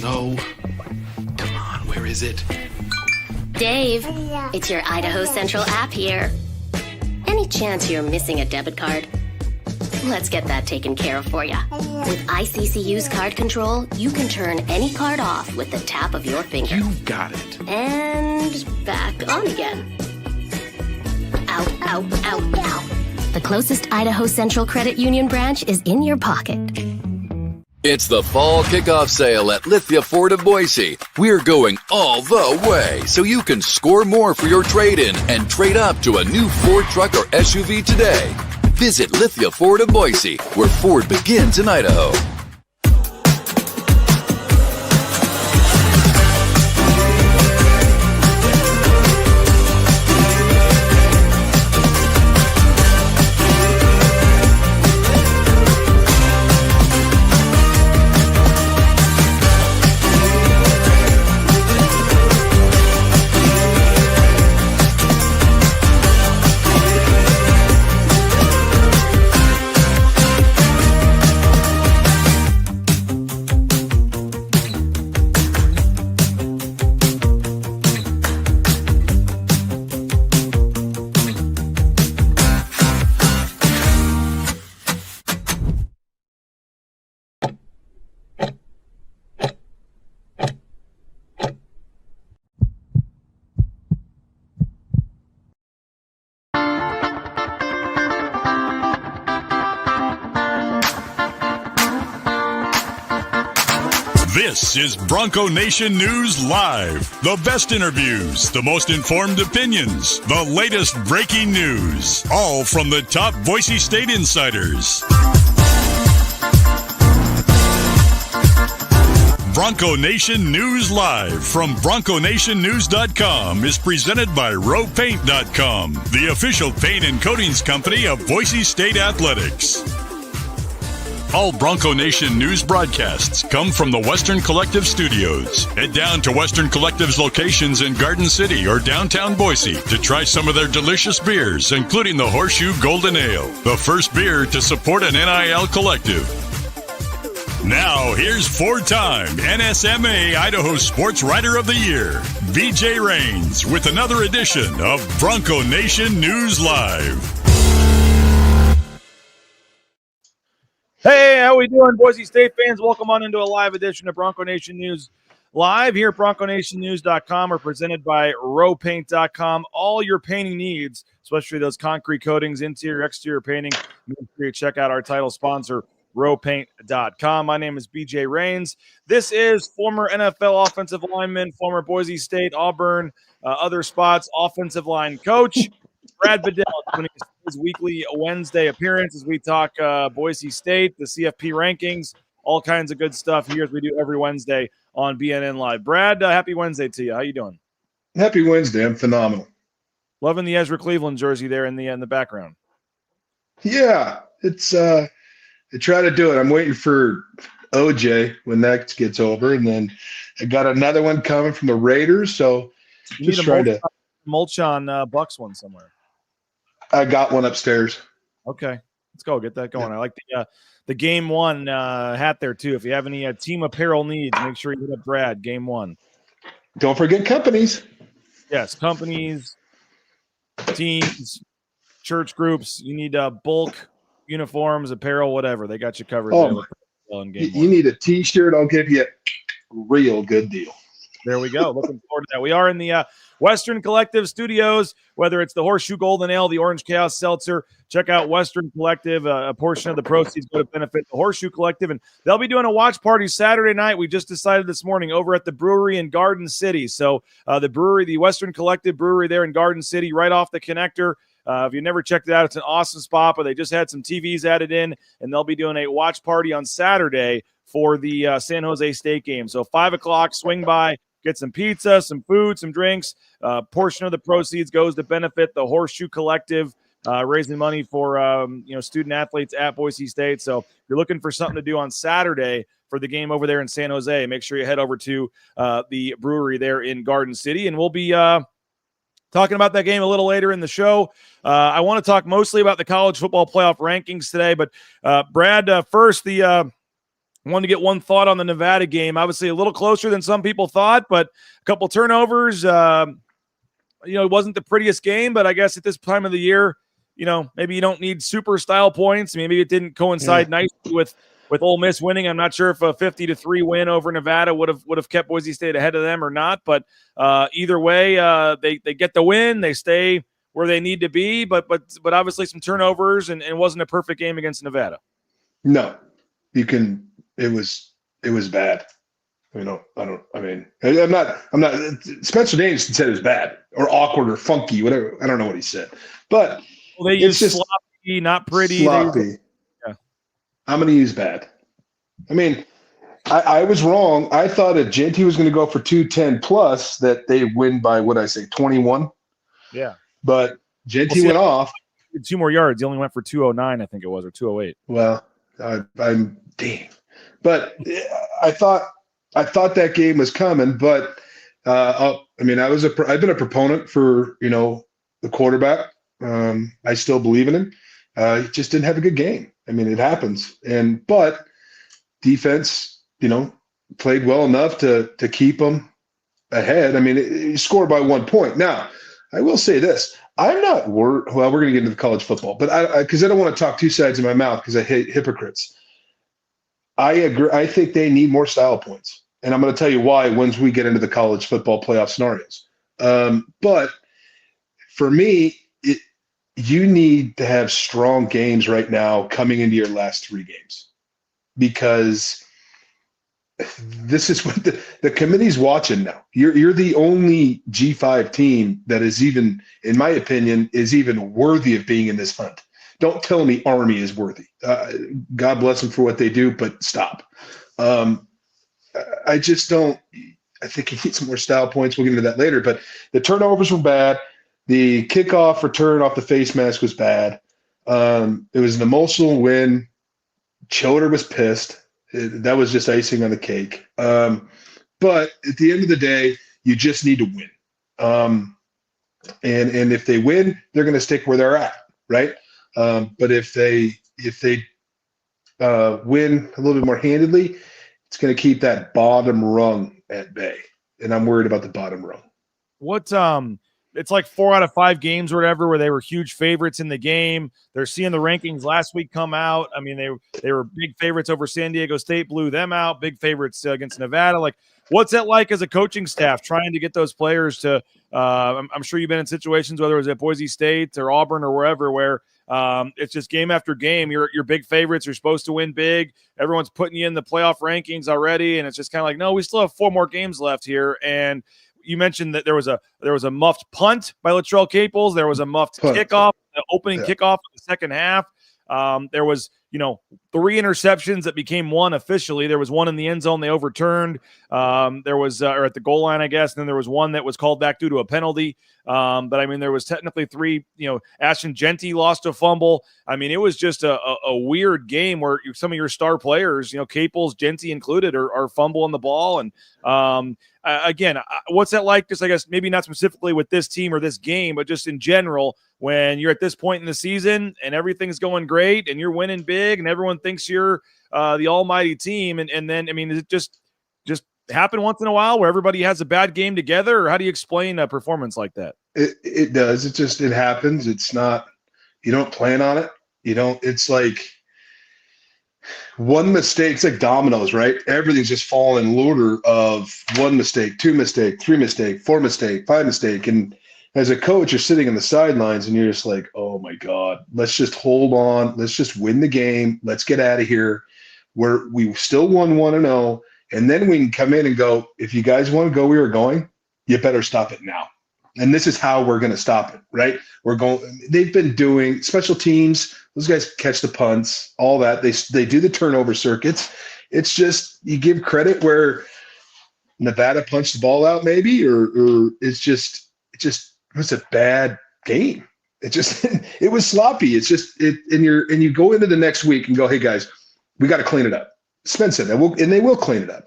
No. Come on, where is it? Dave, it's your Idaho Central app here. Any chance you're missing a debit card? Let's get that taken care of for you. With ICCU's card control, you can turn any card off with the tap of your finger. You got it. And back on again. Out, out, out, out. The closest Idaho Central Credit Union branch is in your pocket. It's the fall kickoff sale at Lithia Ford of Boise. We're going all the way so you can score more for your trade-in and trade up to a new Ford truck or SUV today. Visit Lithia Ford of Boise, where Ford begins in Idaho. This is Bronco Nation News Live. The best interviews, the most informed opinions, the latest breaking news, all from the top Boise State insiders. Bronco Nation News Live from BroncoNationNews.com is presented by RowPaint.com, the official paint and coatings company of Boise State Athletics. All Bronco Nation news broadcasts come from the Western Collective Studios. Head down to Western Collective's locations in Garden City or downtown Boise to try some of their delicious beers, including the Horseshoe Golden Ale, the first beer to support an NIL collective. Now, here's four-time NSMA Idaho Sports Writer of the Year, BJ Rains, with another edition of Bronco Nation News Live. Hey, how we doing, Boise State fans? Welcome on into a live edition of Bronco Nation News Live here at BroncoNationNews.com. We're presented by RowPaint.com. All your painting needs, especially those concrete coatings, interior, exterior painting, make sure you check out our title sponsor, RowPaint.com. My name is BJ Rains. This is former NFL offensive lineman, former Boise State, Auburn, other spots, offensive line coach, Brad Bedell, doing his weekly Wednesday appearance as we talk Boise State, the CFP rankings, all kinds of good stuff here as we do every Wednesday on BNN Live. Brad, happy Wednesday to you. How you doing? Happy Wednesday. I'm phenomenal. Loving the Ezra Cleveland jersey there in the background. Yeah, it's I try to do it. I'm waiting for OJ when that gets over, and then I got another one coming from the Raiders. So you just trying to mulch on Bucks one somewhere. I got one upstairs. Okay, let's go get that going. I like the game one hat there too. If you have any team apparel needs, make sure you hit up Brad. Game one. Don't forget companies. Yes, companies, teams, church groups. You need bulk uniforms, apparel, whatever. They got you covered. Oh, you need a T-shirt. I'll give you a real good deal. There we go. Looking forward to that. We are in the Western Collective Studios, whether it's the Horseshoe Golden Ale, the Orange Chaos Seltzer. Check out Western Collective. A portion of the proceeds go to benefit the Horseshoe Collective. And they'll be doing a watch party Saturday night. We just decided this morning over at the brewery in Garden City. So the Western Collective Brewery there in Garden City, right off the connector. If you never checked it out, it's an awesome spot, but they just had some TVs added in, and they'll be doing a watch party on Saturday for the San Jose State game. So 5 o'clock, swing by. Get some pizza, some food, some drinks. Portion of the proceeds goes to benefit the Horseshoe Collective, raising money for student athletes at Boise State. So if you're looking for something to do on Saturday for the game over there in San Jose, make sure you head over to the brewery there in Garden City. And we'll be talking about that game a little later in the show. I want to talk mostly about the college football playoff rankings today. But, Brad, first, the wanted to get one thought on the Nevada game. Obviously a little closer than some people thought, but a couple turnovers. It wasn't the prettiest game, but I guess at this time of the year, maybe you don't need super style points. Maybe it didn't coincide nicely with Ole Miss winning. I'm not sure if a 50-3 win over Nevada would have kept Boise State ahead of them or not. But either way, they get the win. They stay where they need to be. But obviously some turnovers, and it wasn't a perfect game against Nevada. No, it was bad. I'm not. Spencer Danielson said it was bad or awkward or funky, whatever. I don't know what he said, but they use sloppy, not pretty. Sloppy. I'm going to use bad. I mean, I was wrong. I thought if Genty was going to go for 210 plus, that they win by 21. Yeah, but Genty went off 2 more yards. He only went for 209, I think it was, or 208. Well, I'm dang, but I thought that game was coming, but I've been a proponent for the quarterback. I still believe in him. He just didn't have a good game. I mean, it happens, but defense, played well enough to keep them ahead. I mean, he scored by 1 point. Now, I will say this: I'm not worried. Well, we're going to get into the college football, but because I don't want to talk two sides of my mouth because I hate hypocrites. I agree. I think they need more style points. And I'm going to tell you why once we get into the college football playoff scenarios. But for me, you need to have strong games right now coming into your last 3 games, because this is what the committee's watching now. You're the only G5 team that is even, in my opinion, is even worthy of being in this hunt. Don't tell me Army is worthy. God bless them for what they do, but stop. I just don't. I think he needs some more style points. We'll get into that later. But the turnovers were bad. The kickoff return off the face mask was bad. It was an emotional win. Choder was pissed. That was just icing on the cake. But at the end of the day, you just need to win. And if they win, they're going to stick where they're at, right? But if they win a little bit more handedly, it's going to keep that bottom rung at bay. And I'm worried about the bottom rung. It's like 4 out of 5 games or whatever where they were huge favorites in the game. They're seeing the rankings last week come out. I mean, they were big favorites over San Diego State, blew them out, big favorites against Nevada. Like, what's that like as a coaching staff trying to get those players to I'm sure you've been in situations, whether it was at Boise State or Auburn or wherever, where it's just game after game. You're big favorites. You're supposed to win big. Everyone's putting you in the playoff rankings already. And it's just kind of like, no, we still have 4 more games left here. And you mentioned that there was a muffed punt by Latrell Caples. There was a muffed kickoff, the opening kickoff in the second half. There was, 3 interceptions that became 1 officially. There was 1 in the end zone they overturned. There was, or at the goal line, I guess. And then there was 1 that was called back due to a penalty. But I mean, there was technically 3. Ashton Genty lost a fumble. I mean, it was just a weird game where some of your star players, Caples, Genty included, are fumbling the ball. And again, what's that like? Just I guess maybe not specifically with this team or this game, but just in general, when you're at this point in the season and everything's going great and you're winning big and everyone thinks you're the almighty team. And then, I mean, is it just happen once in a while where everybody has a bad game together, or how do you explain a performance like that? It does. It happens. It's not, you don't plan on it. It's like one mistake. It's like dominoes, right? Everything's just falling in order of 1 mistake, 2 mistake, 3 mistake, 4 mistake, 5 mistake. And as a coach, you're sitting on the sidelines and you're just like, oh my God, let's just hold on. Let's just win the game. Let's get out of here. We still won 1-0. And then we can come in and go, if you guys want to go where we're going, you better stop it now. And this is how we're going to stop it, right? They've been doing special teams. Those guys catch the punts, all that. They do the turnover circuits. It's just, you give credit where Nevada punched the ball out maybe, or it was a bad game. It was sloppy. It's just, and you go into the next week and go, hey guys, we got to clean it up. Spence said that, and they will clean it up.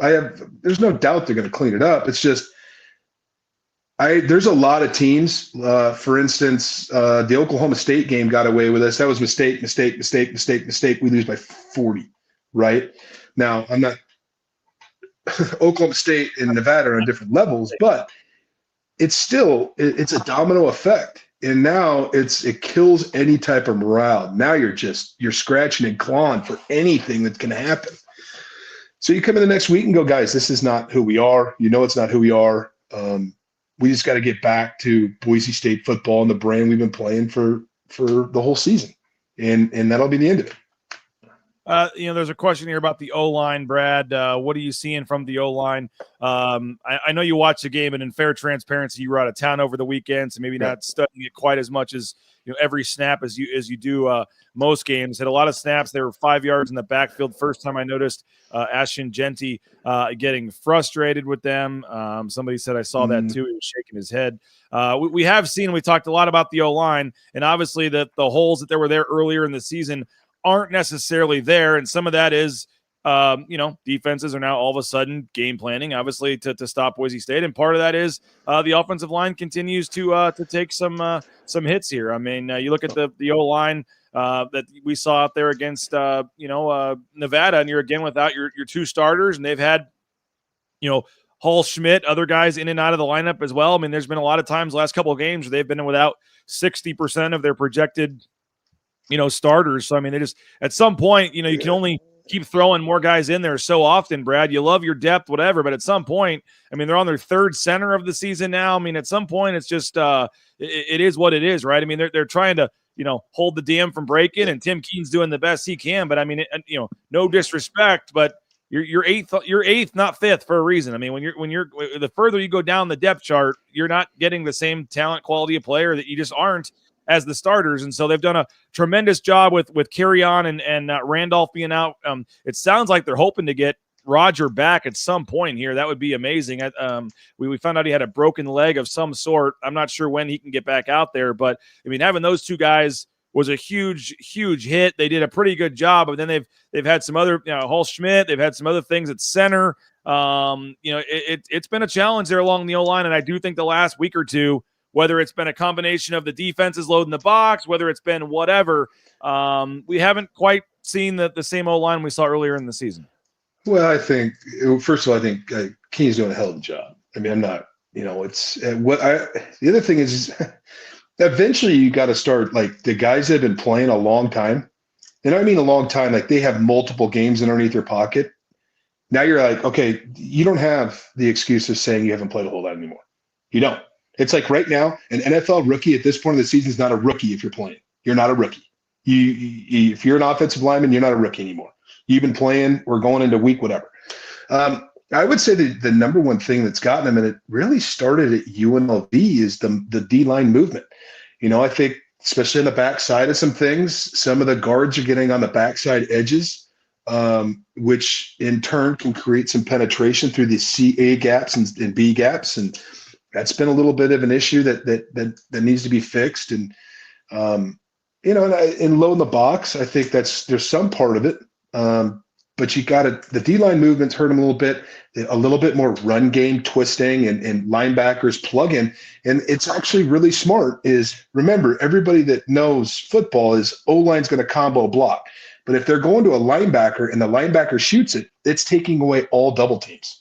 There's no doubt they're going to clean it up. It's just, there's a lot of teams. For instance, the Oklahoma State game got away with us. That was mistake. We lose by 40, right? Now, I'm not Oklahoma State and Nevada are on different levels, but it's a domino effect. And now it kills any type of morale. Now you're scratching and clawing for anything that's going to happen. So you come in the next week and go, guys, this is not who we are. It's not who we are. We just got to get back to Boise State football and the brand we've been playing for the whole season. And that'll be the end of it. There's a question here about the O-line, Brad. What are you seeing from the O-line? I know you watched the game, and in fair transparency, you were out of town over the weekend, so maybe not studying it quite as much as every snap as you do most games. Had a lot of snaps. They were 5 yards in the backfield. First time I noticed Ashton Genty getting frustrated with them. Somebody said I saw that too. He was shaking his head. We have seen. We talked a lot about the O-line, and obviously the holes that were there earlier in the season aren't necessarily there, and some of that is defenses are now all of a sudden game planning, obviously, to stop Boise State, and part of that is the offensive line continues to take some hits here. I mean, you look at the O-line that we saw out there against Nevada, and you're again without your two starters, and they've had Hall, Schmidt, other guys in and out of the lineup as well. I mean, there's been a lot of times last couple of games where they've been without 60% of their projected starters. So, I mean, they just, at some point, you can only keep throwing more guys in there so often, Brad. You love your depth, whatever, but at some point, I mean, they're on their third center of the season now. I mean, at some point, it's just, it is what it is, right? I mean, they're trying to, hold the DM from breaking, and Tim Keen's doing the best he can, but I mean, no disrespect, but you're eighth, not fifth for a reason. I mean, when you're the further you go down the depth chart, you're not getting the same talent quality of player that you just aren't as the starters. And so they've done a tremendous job with Carry-On and Randolph being out. It sounds like they're hoping to get Roger back at some point here. That would be amazing. We found out he had a broken leg of some sort. I'm not sure when he can get back out there, but I mean, having those two guys was a huge hit. They did a pretty good job, but then they've had some other, Hall Schmidt, they've had some other things at center. It's been a challenge there along the O-line. And I do think the last week or two, whether it's been a combination of the defenses loading the box, whether it's been whatever, we haven't quite seen the same O-line we saw earlier in the season. Well, I think, first of all, I think Keen's doing a hell of a job. I mean, I'm not, it's the other thing is eventually you got to start, like, the guys that have been playing a long time, and I mean a long time, like they have multiple games underneath their pocket. Now you're like, okay, you don't have the excuse of saying you haven't played a whole lot anymore. You don't. It's like right now, an NFL rookie at this point of the season is not a rookie if you're playing. You're not a rookie. If you're an offensive lineman, you're not a rookie anymore. You've been playing, we're going into week whatever. I would say the number one thing that's gotten them, and it really started at UNLV, is the D-line movement. I think especially on the backside of some things, some of the guards are getting on the backside edges, which in turn can create some penetration through the A gaps and B gaps, and that's been a little bit of an issue that needs to be fixed. And and low in the box, I think there's some part of it. But the D-line movements hurt them a little bit more run game twisting and linebackers plug in. And it's actually really smart remember, everybody that knows football is O-line's going to combo block. But if they're going to a linebacker and the linebacker shoots it, it's taking away all double teams.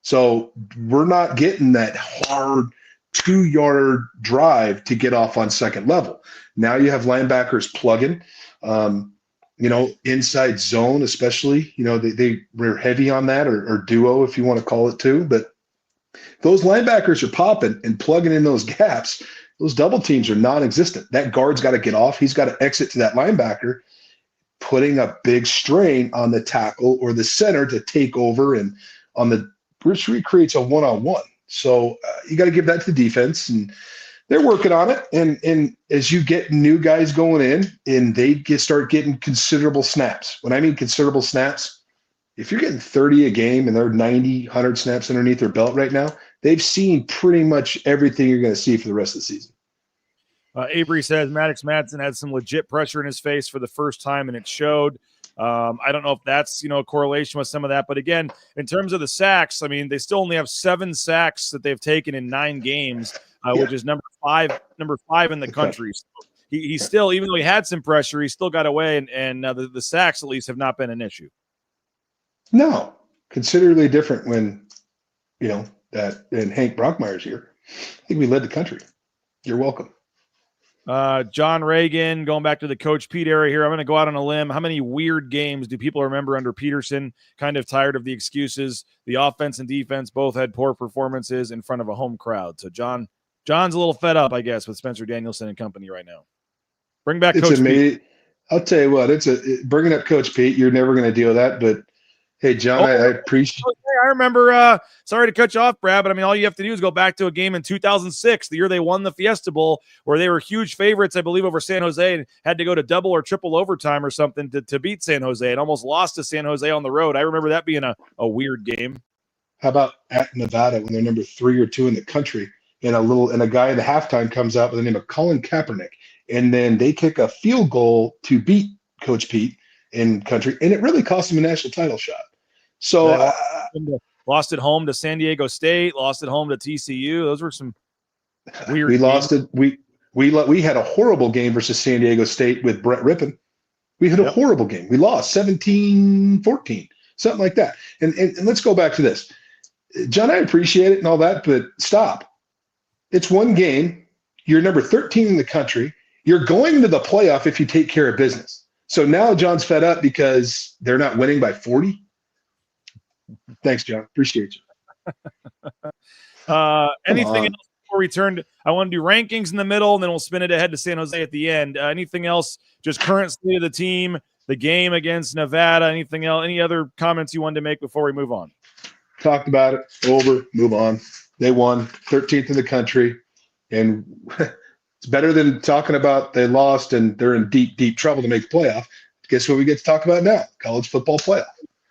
So we're not getting that hard 2-yard drive to get off on second level. Now you have linebackers plugging. Inside zone, especially, they were heavy on that, or duo, if you want to call it too. But those linebackers are popping and plugging in those gaps. Those double teams are non-existent. That guard's got to get off. He's got to exit to that linebacker, putting a big strain on the tackle or the center to take over, and which recreates a one-on-one. So you got to give that to the defense, and they're working on it. And as you get new guys going in and they start getting considerable snaps. When I mean considerable snaps, if you're getting 30 a game and they're 90, 100 snaps underneath their belt right now, they've seen pretty much everything you're going to see for the rest of the season. Avery says Maddox Madsen had some legit pressure in his face for the first time, and it showed. I don't know if that's, a correlation with some of that. But again, in terms of the sacks, I mean, they still only have 7 sacks that they've taken in 9 games. Which is number five in the country. So he still, even though he had some pressure, he still got away, and the sacks at least have not been an issue. No, considerably different when, that and Hank Brockmeyer's here. I think we led the country. You're welcome. John Reagan, going back to the Coach Pete area here. I'm going to go out on a limb. How many weird games do people remember under Peterson? Kind of tired of the excuses. The offense and defense both had poor performances in front of a home crowd. So John's a little fed up, I guess, with Spencer Danielson and company right now. Bring back Coach Pete. I'll tell you what, bringing up Coach Pete, you're never going to deal with that, but hey, John, I appreciate. I remember. Sorry to cut you off, Brad, but I mean, all you have to do is go back to a game in 2006, the year they won the Fiesta Bowl, where they were huge favorites, I believe, over San Jose, and had to go to double or triple overtime or something to beat San Jose, and almost lost to San Jose on the road. I remember that being a weird game. How about at Nevada when they're number 3 or 2 in the country, and a guy in the halftime comes out with the name of Colin Kaepernick, and then they kick a field goal to beat Coach Pete in country, and it really cost him a national title shot. So lost at home to San Diego State, lost at home to TCU. Those were some weird. We lost it. We had a horrible game versus San Diego State with Brett Rippon. We had a horrible game. We lost 17-14, something like that. And let's go back to this. John, I appreciate it and all that, but stop. It's one game. You're number 13 in the country. You're going to the playoff if you take care of business. So now John's fed up because they're not winning by 40. Thanks, John. Appreciate you. Anything else before we turn to, I want to do rankings in the middle, and then we'll spin it ahead to San Jose at the end. Anything else, just current state of the team, the game against Nevada, anything else, any other comments you wanted to make before we move on? Talked about it. Over. Move on. They won 13th in the country. And it's better than talking about they lost and they're in deep, deep trouble to make the playoff. Guess what we get to talk about now? College football playoff.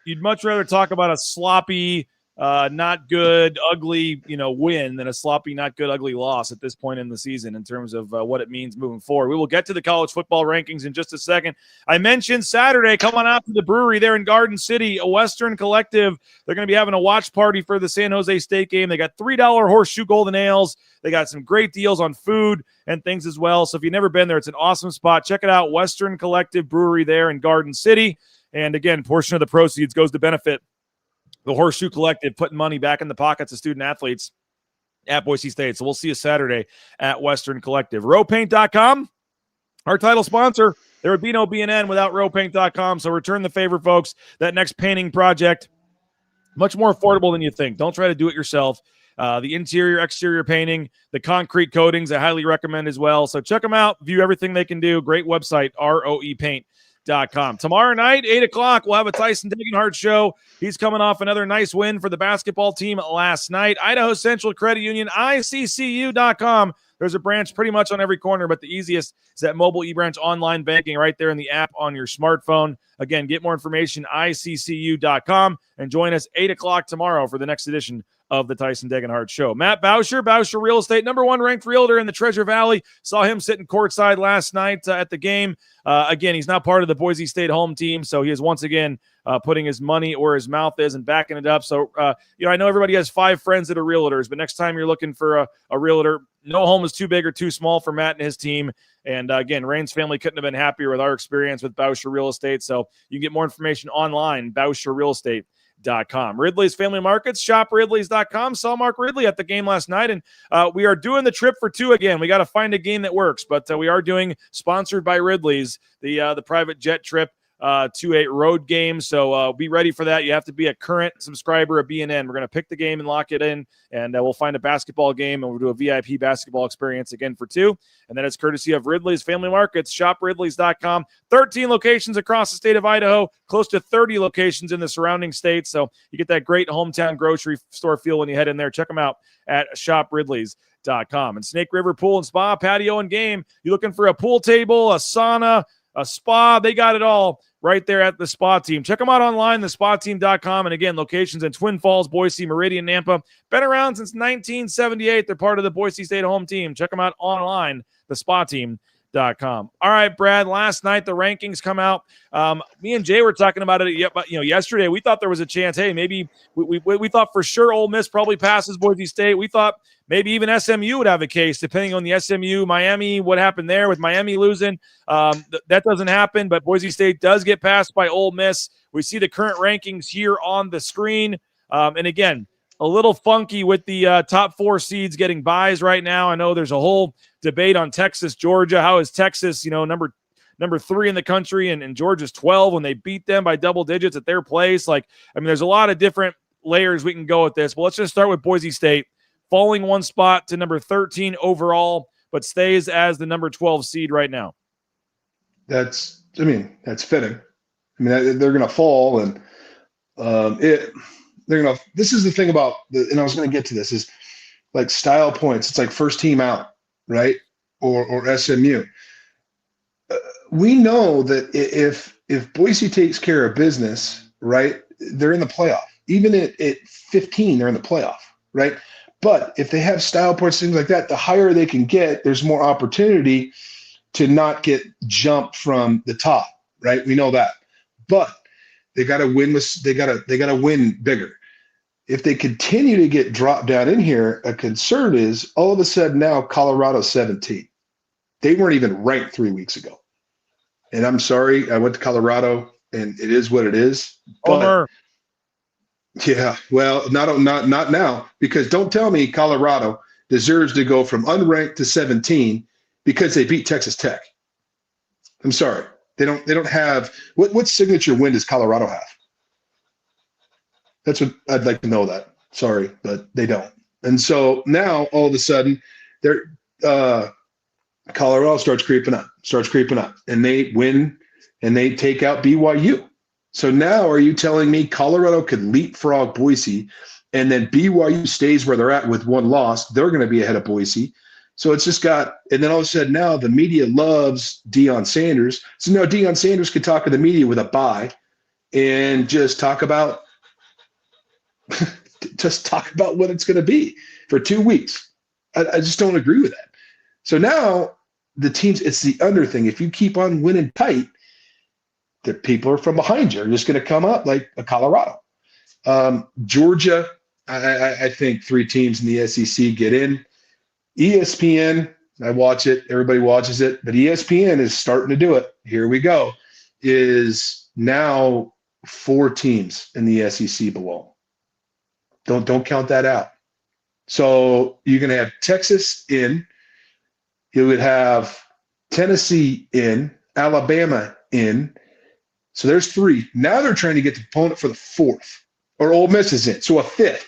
You'd much rather talk about a sloppy, not good, ugly, win than a sloppy, not good, ugly loss at this point in the season in terms of what it means moving forward. We will get to the college football rankings in just a second. I mentioned Saturday, come on out to the brewery there in Garden City, a Western Collective. They're going to be having a watch party for the San Jose State game. They got $3 Horseshoe Golden Ales. They got some great deals on food and things as well. So if you've never been there, it's an awesome spot. Check it out, Western Collective Brewery there in Garden City. And again, portion of the proceeds goes to benefit the Horseshoe Collective, putting money back in the pockets of student athletes at Boise State. So we'll see you Saturday at Western Collective. Rowpaint.com, our title sponsor. There would be no BNN without rowpaint.com. So return the favor, folks. That next painting project, much more affordable than you think. Don't try to do it yourself. The interior, exterior painting, the concrete coatings, I highly recommend as well. So check them out. View everything they can do. Great website, ROEpaint.com. Tomorrow night, 8 o'clock, we'll have a Tyson Degenhardt show. He's coming off another nice win for the basketball team last night. Idaho Central Credit Union, ICCU.com. There's a branch pretty much on every corner, but the easiest is that mobile eBranch online banking right there in the app on your smartphone. Again, get more information, ICCU.com, and join us 8 o'clock tomorrow for the next edition of the Tyson Degenhardt Show. Matt Bauscher Real Estate, #1 ranked realtor in the Treasure Valley. Saw him sitting courtside last night at the game. Again, he's not part of the Boise State home team, so he is once again putting his money where his mouth is and backing it up. So, I know everybody has 5 friends that are realtors, but next time you're looking for a realtor, no home is too big or too small for Matt and his team. And again, Rain's family couldn't have been happier with our experience with Bauscher Real Estate. So you can get more information online, BauscherRealEstate.com. Ridley's Family Markets, shop Ridley's.com. Saw Mark Ridley at the game last night, and we are doing the trip for 2 again. We got to find a game that works, but we are doing, sponsored by Ridley's, the private jet trip to a road game. So be ready for that. You have to be a current subscriber of BNN. We're going to pick the game and lock it in, and we'll find a basketball game, and we'll do a VIP basketball experience again for 2. And then it's courtesy of Ridley's Family Markets, shop Ridley's.com. 13 locations across the state of Idaho, close to 30 locations in the surrounding states. So you get that great hometown grocery store feel when you head in there. Check them out at shop Ridley's.com. And Snake River Pool and Spa, patio and game. You looking for a pool table, a sauna, a spa, they got it all right there at the Spa Team. Check them out online, thespateam.com. And again, locations in Twin Falls, Boise, Meridian, Nampa. Been around since 1978. They're part of the Boise State home team. Check them out online, thespateam.com. All right, Brad, last night the rankings come out. Me and Jay were talking about it yesterday. We thought there was a chance. Hey, maybe we thought for sure Ole Miss probably passes Boise State. We thought maybe even SMU would have a case, depending on the SMU, Miami, what happened there with Miami losing. That doesn't happen, but Boise State does get passed by Ole Miss. We see the current rankings here on the screen. And again, a little funky with the top 4 seeds getting buys right now. I know there's a whole debate on Texas, Georgia. How is Texas, number 3 in the country, and Georgia's 12 when they beat them by double digits at their place? There's a lot of different layers we can go with this. But let's just start with Boise State, falling 1 spot to number 13 overall, but stays as the number 12 seed right now. That's fitting. They're going to fall, and this is the thing about and I was going to get to this, is like style points. It's like first team out, right? Or SMU. We know that if Boise takes care of business, right, they're in the playoff. Even at 15, they're in the playoff, right? But if they have style points, things like that, the higher they can get, there's more opportunity to not get jumped from the top, right? We know that. But they got to win they got to win bigger. If they continue to get dropped down in here, a concern is all of a sudden now Colorado's 17. They weren't even ranked 3 weeks ago. And I'm sorry, I went to Colorado, and it is what it is. But, yeah, well, not now, because don't tell me Colorado deserves to go from unranked to 17 because they beat Texas Tech. I'm sorry. They don't have what signature win does Colorado have? That's what I'd like to know that. Sorry, but they don't. And so now all of a sudden they're Colorado starts creeping up, and they win and they take out BYU. So now are you telling me Colorado could leapfrog Boise, and then BYU stays where they're at with 1 loss? They're going to be ahead of Boise. So it's just and then all of a sudden now the media loves Deion Sanders. So now Deion Sanders could talk to the media with a bye and just talk about what it's going to be for 2 weeks. I just don't agree with that. So now the teams, it's the under thing. If you keep on winning tight, the people are from behind you are just going to come up like a Colorado. Georgia, I think 3 teams in the SEC get in. ESPN, I watch it. Everybody watches it. But ESPN is starting to do it. Here we go. Is now 4 teams in the SEC belong. Don't count that out. So you're going to have Texas in. You would have Tennessee in, Alabama in. So there's 3. Now they're trying to get the opponent for the 4th, or Ole Miss is in, so a 5th.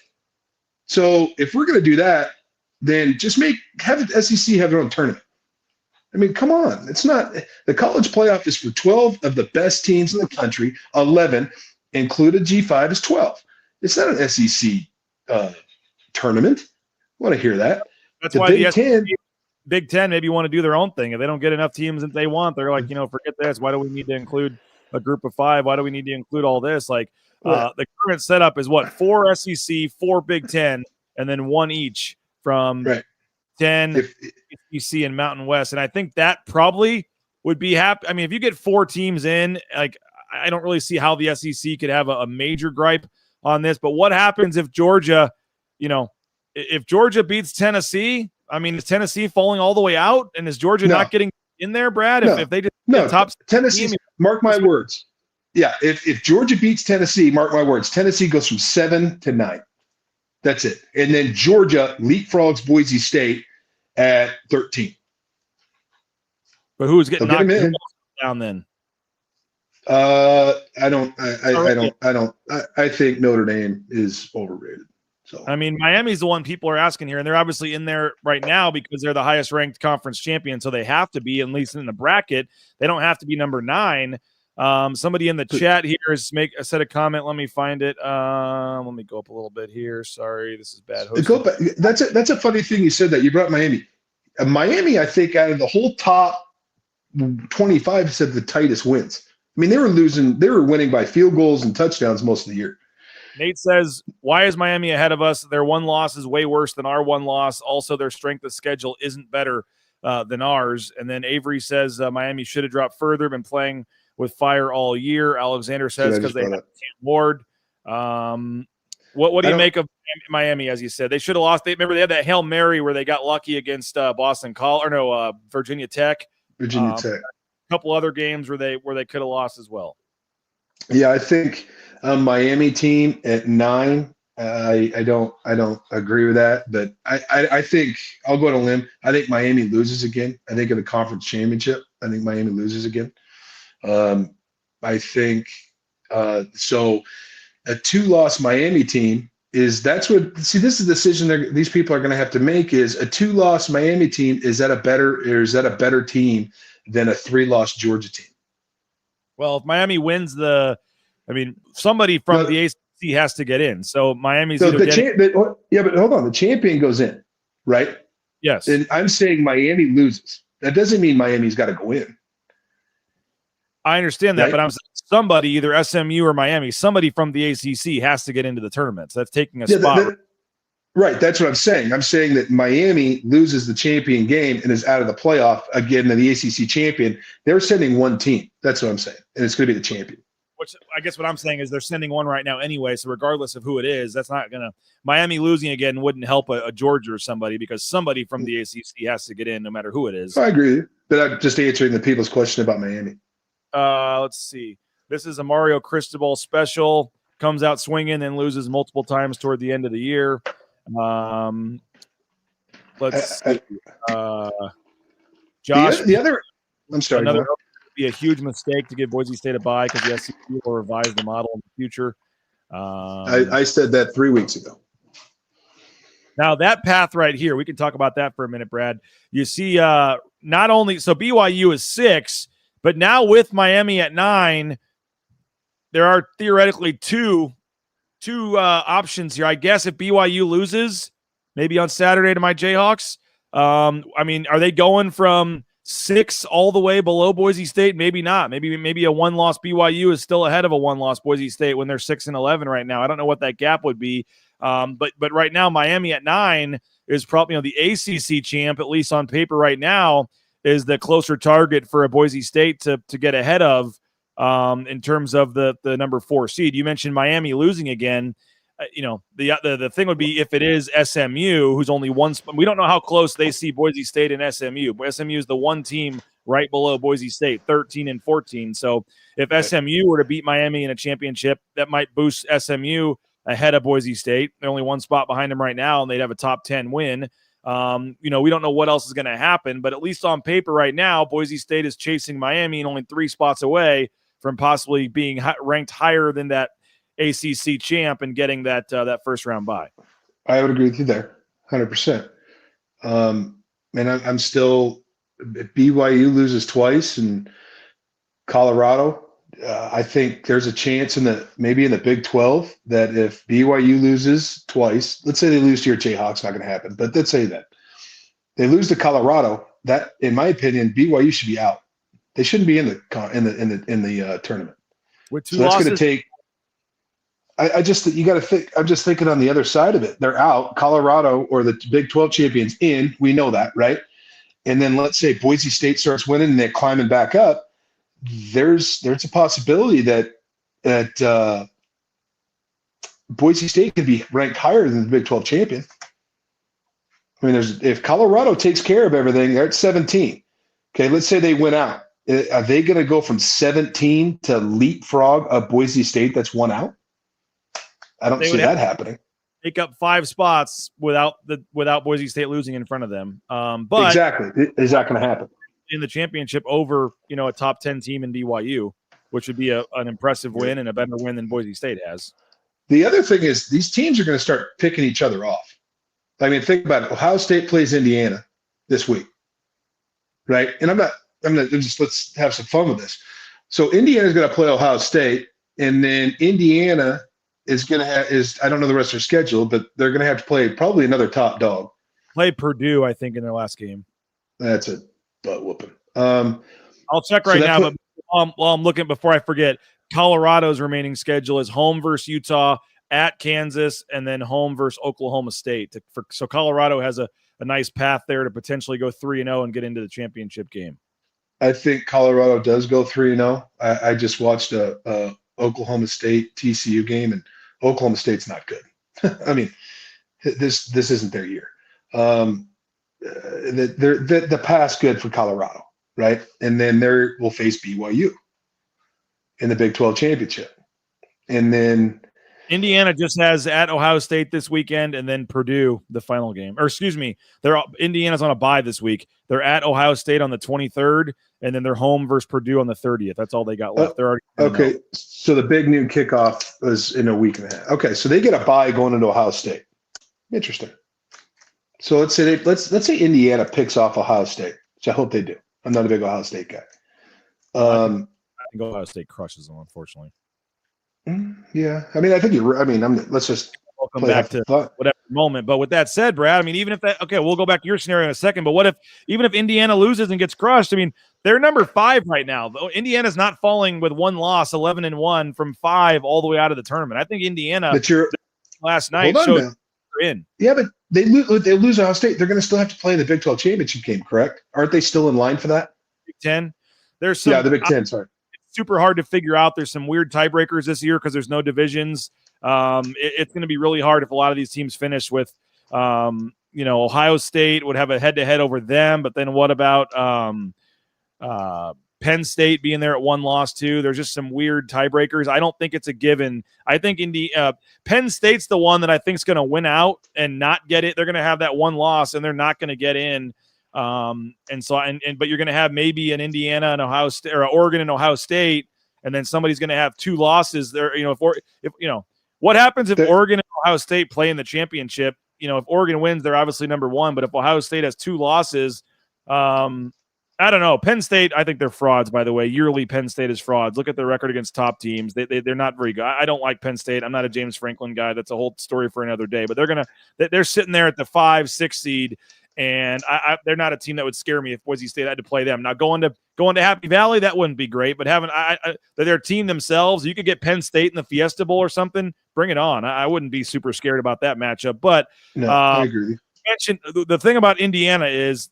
So if we're going to do that, then just have the SEC have their own tournament. Come on. It's not – the college playoff is for 12 of the best teams in the country. 11, included G5, is 12. It's not an SEC tournament. I want to hear that. That's why the Big Ten maybe want to do their own thing. If they don't get enough teams that they want, they're like, forget this. Why do we need to include a group of 5? Why do we need to include all this? The current setup is what? 4 SEC, 4 Big Ten, and then 1 each from 10 SEC and Mountain West. And I think that probably would be happy. If you get 4 teams in, I don't really see how the SEC could have a major gripe on this. But what happens if Georgia, if Georgia beats Tennessee? Is Tennessee falling all the way out? And is Georgia not getting in there, Brad? If they just top Tennessee, mark my words. Yeah, if Georgia beats Tennessee, mark my words, Tennessee goes from 7 to 9. That's it. And then Georgia leapfrogs Boise State at 13. But who's getting knocked down then? I think Notre Dame is overrated. So Miami's the one people are asking here, and they're obviously in there right now because they're the highest ranked conference champion, so they have to be, at least in the bracket. They don't have to be number 9. Somebody in the chat here has said a comment. Let me find it. Let me go up a little bit here. Sorry, this is bad hosting. That's a funny thing you said that. You brought Miami. Miami, I think, out of the whole top 25, said the tightest wins. They were winning by field goals and touchdowns most of the year. Nate says, why is Miami ahead of us? Their 1 loss is way worse than our 1 loss. Also, their strength of schedule isn't better than ours. And then Avery says Miami should have dropped further, been playing with fire all year. Alexander says because they have Cam Ward. What do you make of Miami? As you said, they should have lost. Remember they had that Hail Mary where they got lucky against Boston College, or no, Virginia Tech. Virginia Tech. A couple other games where they could have lost as well. Yeah, I think Miami team at 9. I don't agree with that, but I think I'll go on a limb. I think Miami loses again. I think in the conference championship, I think Miami loses again. I think so. A 2-loss Miami team this is the decision these people are going to have to make. Is a 2-loss Miami team, is that a better team than a 3-loss Georgia team? Well, if Miami wins somebody from the ACC has to get in. So Miami's but hold on, the champion goes in, right? Yes. And I'm saying Miami loses. That doesn't mean Miami's got to go in. I understand that, right? But I'm saying somebody, either SMU or Miami, somebody from the ACC has to get into the tournament. So that's taking a spot. Right. That's what I'm saying. I'm saying that Miami loses the champion game and is out of the playoff again. The ACC champion, they're sending one team. That's what I'm saying. And it's going to be the champion. Which I guess what I'm saying is they're sending one right now anyway. So regardless of who it is, that's not going to – Miami losing again wouldn't help a Georgia or somebody, because somebody from the ACC has to get in no matter who it is. I agree with you. But I'm just answering the people's question about Miami. Let's see. This is a Mario Cristobal special. Comes out swinging and loses multiple times toward the end of the year. Let's see. Josh. The other – I'm sorry. Another – be a huge mistake to give Boise State a bye because the SEC will revise the model in the future. I said that 3 weeks ago. Now that path right here, we can talk about that for a minute, Brad. You see, not only so BYU is 6, but now with Miami at 9, there are theoretically two options here. I guess if BYU loses, maybe on Saturday to my Jayhawks. Are they going from 6 all the way below Boise State? Maybe not. Maybe a 1-loss BYU is still ahead of a 1-loss Boise State when they're 6-11 right now. I don't know what that gap would be. But right now Miami at 9 is probably the ACC champ, at least on paper right now, is the closer target for a Boise State to get ahead of in terms of the number 4 seed. You mentioned Miami losing again. The thing would be if it is SMU, who's only one spot. We don't know how close they see Boise State and SMU. SMU is the one team right below Boise State, 13 and 14. So if SMU were to beat Miami in a championship, that might boost SMU ahead of Boise State. They're only one spot behind them right now, and they'd have a top 10 win. We don't know what else is going to happen, but at least on paper right now, Boise State is chasing Miami and only 3 spots away from possibly being ranked higher than that ACC champ and getting that first round bye. I would agree with you there, 100%. And I'm still BYU loses twice, and Colorado. I think there's a chance in the Big 12 that if BYU loses twice, let's say they lose to your Jayhawks, not going to happen, but let's say that they lose to Colorado. That, in my opinion, BYU should be out. They shouldn't be in the tournament. With 2 so that's losses, going to take. You got to think. I'm just thinking on the other side of it. They're out. Colorado or the Big 12 champions in. We know that, right? And then let's say Boise State starts winning and they're climbing back up. There's a possibility that Boise State could be ranked higher than the Big 12 champion. I mean, if Colorado takes care of everything, they're at 17. Okay, let's say they win out. Are they going to go from 17 to leapfrog a Boise State that's one out? I don't see that happening. Take up 5 spots without Boise State losing in front of them. But exactly, is that going to happen in the championship over a top 10 team in BYU, which would be an impressive win and a better win than Boise State has. The other thing is these teams are going to start picking each other off. I mean, think about it. Ohio State plays Indiana this week, let's have some fun with this. So Indiana's going to play Ohio State, and then Indiana is going to have I don't know the rest of their schedule, but they're going to have to play probably another top dog. Play Purdue, I think, in their last game. That's a butt whooping. I'll check right now, but while I'm looking, before I forget, Colorado's remaining schedule is home versus Utah, at Kansas, and then home versus Oklahoma State. So Colorado has a a nice path there to potentially go 3-0 and get into the championship game. I think Colorado does go 3-0. I just watched a Oklahoma State TCU game, and Oklahoma State's not good. I mean, this isn't their year. The path's good for Colorado, right? And then we'll face BYU in the Big 12 championship, and then Indiana just has at Ohio State this weekend, and then Purdue the final game. Or excuse me, Indiana's on a bye this week. They're at Ohio State on the 23rd, and then they're home versus Purdue on the 30th. That's all they got left. They're already okay. So the big noon kickoff is in a week and a half. Okay, so they get a bye going into Ohio State. Interesting. So let's say Indiana picks off Ohio State, which I hope they do. I'm not a big Ohio State guy. I think Ohio State crushes them, unfortunately. Yeah, I mean, I think you're. I mean, let's just welcome back to whatever moment. But with that said, Brad, I mean, even if that, okay, we'll go back to your scenario in a second. But what if, even if Indiana loses and gets crushed? I mean, they're number 5 right now. Indiana's not falling with one loss, 11-1 from 5 all the way out of the tournament. I think Indiana. But last night showed they're in. Yeah, but they lose Ohio State. They're going to still have to play in the Big 12 championship game, correct? Aren't they still in line for that? Big 10. There's some, the Big 10. Sorry. Super hard to figure out. There's some weird tiebreakers this year because there's no divisions. It's going to be really hard if a lot of these teams finish with, Ohio State would have a head-to-head over them. But then what about Penn State being there at one loss too? There's just some weird tiebreakers. I don't think it's a given. I think Penn State's the one that I think is going to win out and not get it. They're going to have that one loss and they're not going to get in. But you're going to have maybe an Indiana and Ohio State, or Oregon and Ohio State, and then somebody's going to have 2 losses there. What happens if Oregon and Ohio State play in the championship? If Oregon wins, they're obviously number 1, but if Ohio State has 2 losses, I don't know. Penn State, I think they're frauds, by the way. Yearly Penn State is frauds. Look at their record against top teams. They're not very good. I don't like Penn State. I'm not a James Franklin guy. That's a whole story for another day. But they're sitting there at the 5-6 seed, and they're not a team that would scare me if Boise State had to play them. Now going to Happy Valley, that wouldn't be great. But having their team themselves, you could get Penn State in the Fiesta Bowl or something. Bring it on. I wouldn't be super scared about that matchup. But no, I agree. The thing about Indiana is,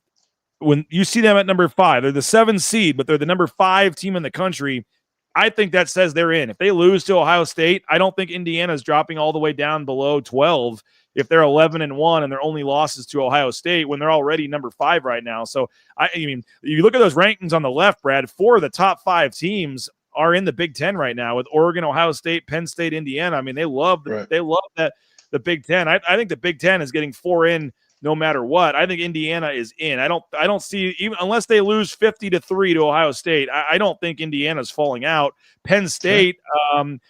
when you see them at number 5, they're the 7th seed, but they're the number 5 team in the country. I think that says they're in. If they lose to Ohio State, I don't think Indiana's dropping all the way down below 12 if they're 11-1 and their only losses to Ohio State when they're already number 5 right now. So, I mean, you look at those rankings on the left, Brad, 4 of the top 5 teams are in the Big 10 right now with Oregon, Ohio State, Penn State, Indiana. I mean, they love that the Big 10. I think the Big 10 is getting 4 in no matter what. I think Indiana is in. I don't see, even unless they lose 50-3 to Ohio State, I don't think Indiana's falling out. Penn State, and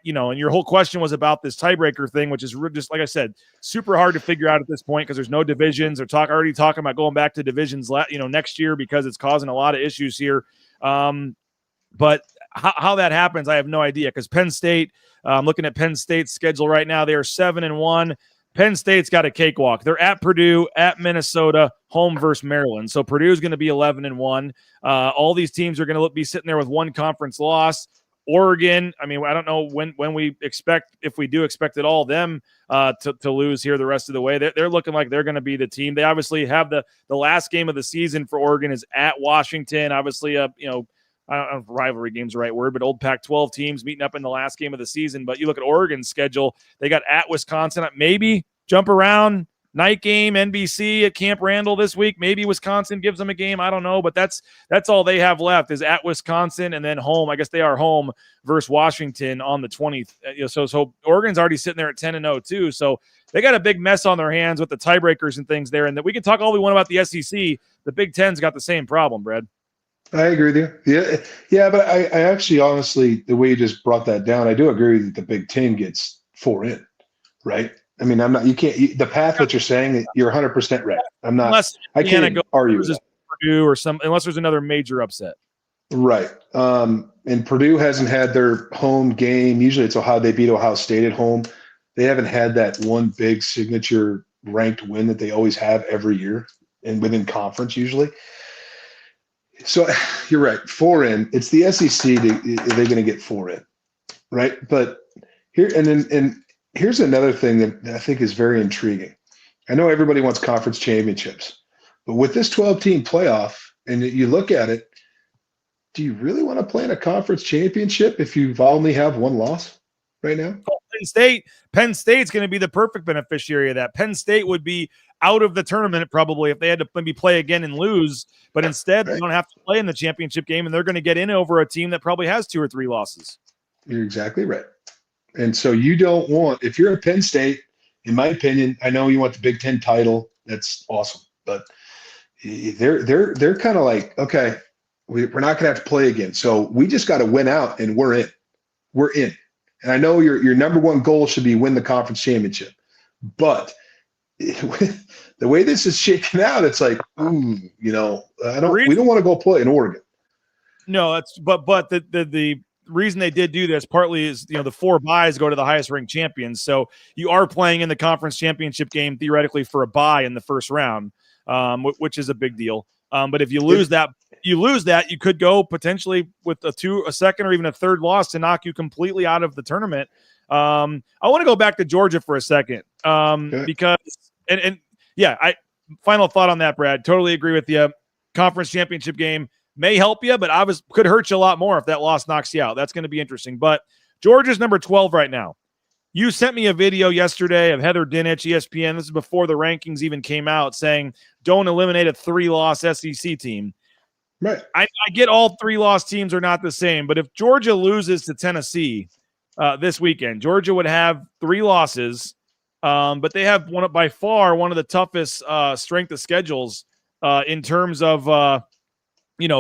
your whole question was about this tiebreaker thing, which is just, like I said, super hard to figure out at this point because there's no divisions. They're already talking about going back to divisions, next year because it's causing a lot of issues here. But how that happens, I have no idea, because Penn State, looking at Penn State's schedule right now, they are 7-1. Penn State's got a cakewalk. They're at Purdue, at Minnesota, home versus Maryland. So Purdue's going to be 11-1. All these teams are going to be sitting there with one conference loss. Oregon, I mean, I don't know when we expect, if we do expect at all, them to lose here the rest of the way. They're looking like they're going to be the team. They obviously have the last game of the season for Oregon is at Washington. Obviously, I don't know if rivalry game's the right word, but old Pac-12 teams meeting up in the last game of the season. But you look at Oregon's schedule, they got at Wisconsin, maybe jump around, night game, NBC at Camp Randall this week. Maybe Wisconsin gives them a game. I don't know, but that's all they have left is at Wisconsin and then home. I guess they are home versus Washington on the 20th. So Oregon's already sitting there at 10-0 too. So they got a big mess on their hands with the tiebreakers and things there. And that we can talk all we want about the SEC. The Big Ten's got the same problem, Brad. I agree with you. Yeah, but I actually, honestly, the way you just brought that down, I do agree that the Big Ten gets 4 in, right? I mean, the path that you're saying, you're 100% right. I can't argue with that. Purdue or unless there's another major upset. Right. And Purdue hasn't had their home game. Usually it's they beat Ohio State at home. They haven't had that one big signature ranked win that they always have every year and within conference usually. So you're right. 4 in. It's the SEC. They're going to get 4 in, right? But here's another thing that I think is very intriguing. I know everybody wants conference championships, but with this 12-team playoff, and you look at it, do you really want to play in a conference championship if you only have one loss right now? Penn State's going to be the perfect beneficiary of that. Penn State would be out of the tournament probably if they had to maybe play again and lose, but instead they don't have to play in the championship game, and they're going to get in over a team that probably has 2 or 3 losses. You're exactly right. And so you don't want, if you're a Penn State, in my opinion, I know you want the Big Ten title. That's awesome, but they're kind of like, okay, we're not going to have to play again. So we just got to win out, and we're in. We're in. And I know your number one goal should be win the conference championship, but the way this is shaking out, it's like, we don't want to go play in Oregon. No, but the reason they did do this partly is, the 4 byes go to the highest ranked champions. So you are playing in the conference championship game theoretically for a bye in the first round, which is a big deal. But if you lose that, you could go potentially with a second or even a third loss to knock you completely out of the tournament. I want to go back to Georgia for a second because final thought on that, Brad. Totally agree with you. Conference championship game may help you, but could hurt you a lot more if that loss knocks you out. That's going to be interesting. But Georgia's number 12 right now. You sent me a video yesterday of Heather Dinich, ESPN. This is before the rankings even came out, saying don't eliminate a 3-loss SEC team. Right. I get all 3-loss teams are not the same, but if Georgia loses to Tennessee this weekend, Georgia would have 3 losses, but they have by far one of the toughest strength of schedules in terms of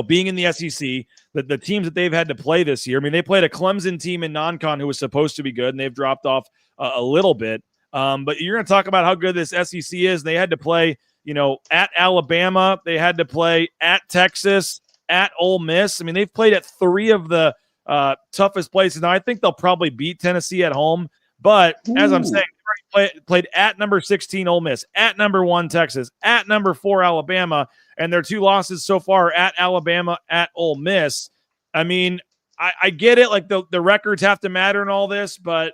being in the SEC. The teams that they've had to play this year. I mean, they played a Clemson team in non-con who was supposed to be good, and they've dropped off a little bit. But you're going to talk about how good this SEC is. They had to play, at Alabama. They had to play at Texas, at Ole Miss. I mean, they've played at 3 of the toughest places. Now, I think they'll probably beat Tennessee at home. But as I'm saying, they already played at number 16 Ole Miss, at number 1 Texas, at number 4 Alabama, and their 2 losses so far at Alabama, at Ole Miss. I mean, I get it. Like the records have to matter and all this, but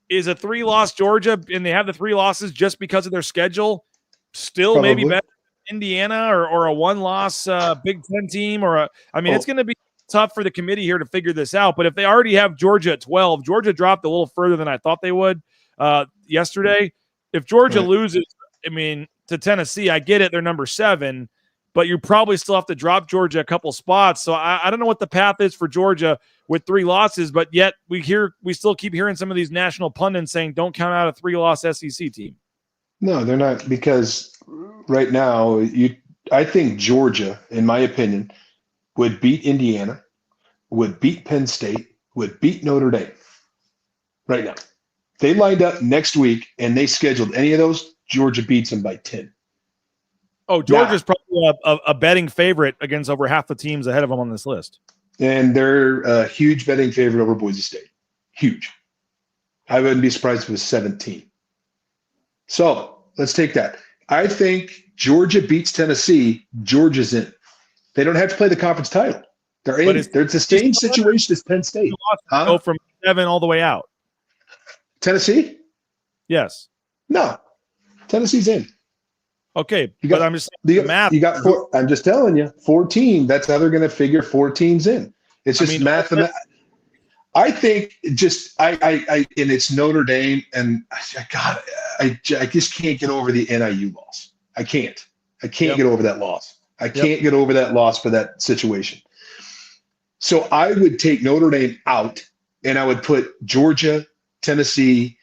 is a 3-loss Georgia, and they have the 3 losses just because of their schedule, still Probably. maybe better than Indiana or a 1-loss Big Ten team? It's going to be tough for the committee here to figure this out. But if they already have Georgia at 12, Georgia dropped a little further than I thought they would yesterday. If Georgia loses, to Tennessee, I get it. They're number 7. But you probably still have to drop Georgia a couple spots. So I don't know what the path is for Georgia with 3 losses, but yet we still keep hearing some of these national pundits saying don't count out a 3-loss SEC team. No, they're not, because right now I think Georgia, in my opinion, would beat Indiana, would beat Penn State, would beat Notre Dame right now. They lined up next week and they scheduled any of those, Georgia beats them by 10. Oh, Georgia's probably a betting favorite against over half the teams ahead of them on this list. And they're a huge betting favorite over Boise State. Huge. I wouldn't be surprised if it was 17. So let's take that. I think Georgia beats Tennessee. Georgia's in. They don't have to play the conference title. They're in. It's the same situation as Penn State. Go from 7 all the way out. Tennessee? Yes. No. Tennessee's in. Okay, I'm just saying the math. You got 4. I'm just telling you, 14. That's how they're going to figure 4 teams in. It's just mathematics. I think and it's Notre Dame, and I just can't get over the NIU loss. I can't get over that loss. I can't get over that loss for that situation. So I would take Notre Dame out, and I would put Georgia, Tennessee,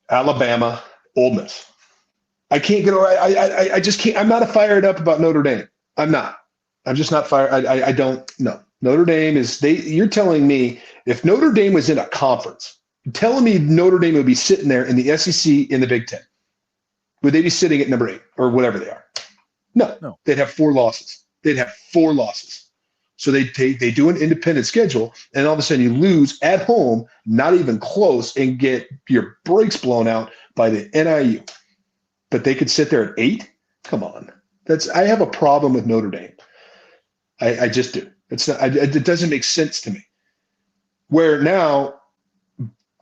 Alabama, Ole Miss. I can't get over. I just can't. I'm not fired up about Notre Dame. I'm not. I'm just not fired. I don't know. Notre Dame is. You're telling me if Notre Dame was in a conference, you're telling me Notre Dame would be sitting there in the SEC in the Big Ten. Would they be sitting at number 8 or whatever they are? No. They'd have 4 losses. So they do an independent schedule, and all of a sudden you lose at home, not even close, and get your brakes blown out by the NIU. But they could sit there at 8? Come on. I have a problem with Notre Dame. I just do. It doesn't make sense to me. Where now,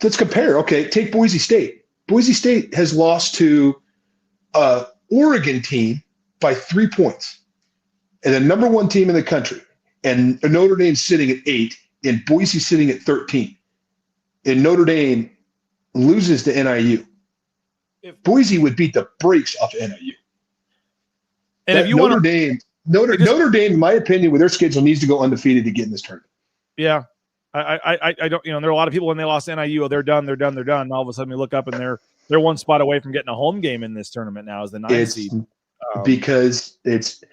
let's compare. Okay, take Boise State. Boise State has lost to Oregon team by 3 points, and the number one team in the country, and Notre Dame sitting at 8, and Boise sitting at 13, and Notre Dame loses to NIU, Boise would beat the brakes off NIU. And if you Notre Dame, in my opinion, with their schedule, needs to go undefeated to get in this tournament. Yeah. I don't, there are a lot of people when they lost NIU, they're done. And all of a sudden we look up and they're one spot away from getting a home game in this tournament now as the 9th seed. Because just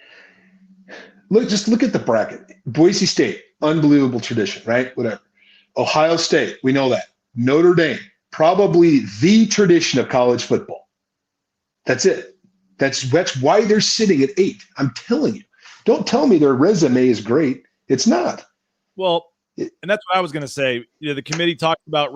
look at the bracket. Boise State, unbelievable tradition, right? Whatever. Ohio State, we know that. Notre Dame, probably the tradition of college football. That's it. That's why they're sitting at 8. I'm telling you. Don't tell me their resume is great. It's not. Well, and that's what I was going to say. The committee talked about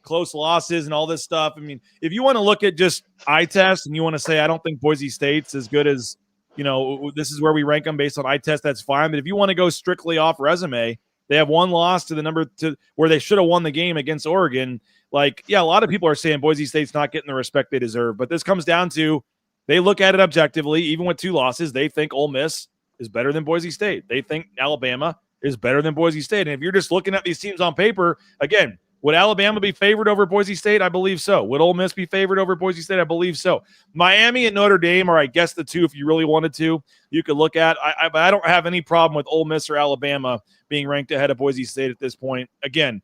close losses and all this stuff. I mean, if you want to look at just eye test and you want to say, I don't think Boise State's as good as, this is where we rank them based on eye test, that's fine. But if you want to go strictly off resume, they have one loss to where they should have won the game against Oregon. A lot of people are saying Boise State's not getting the respect they deserve. But this comes down to they look at it objectively. Even with 2 losses, they think Ole Miss is better than Boise State. They think Alabama is better than Boise State. And if you're just looking at these teams on paper, again, would Alabama be favored over Boise State? I believe so. Would Ole Miss be favored over Boise State? I believe so. Miami and Notre Dame are, I guess, the 2 if you really wanted to. You could look at. I don't have any problem with Ole Miss or Alabama being ranked ahead of Boise State at this point. Again,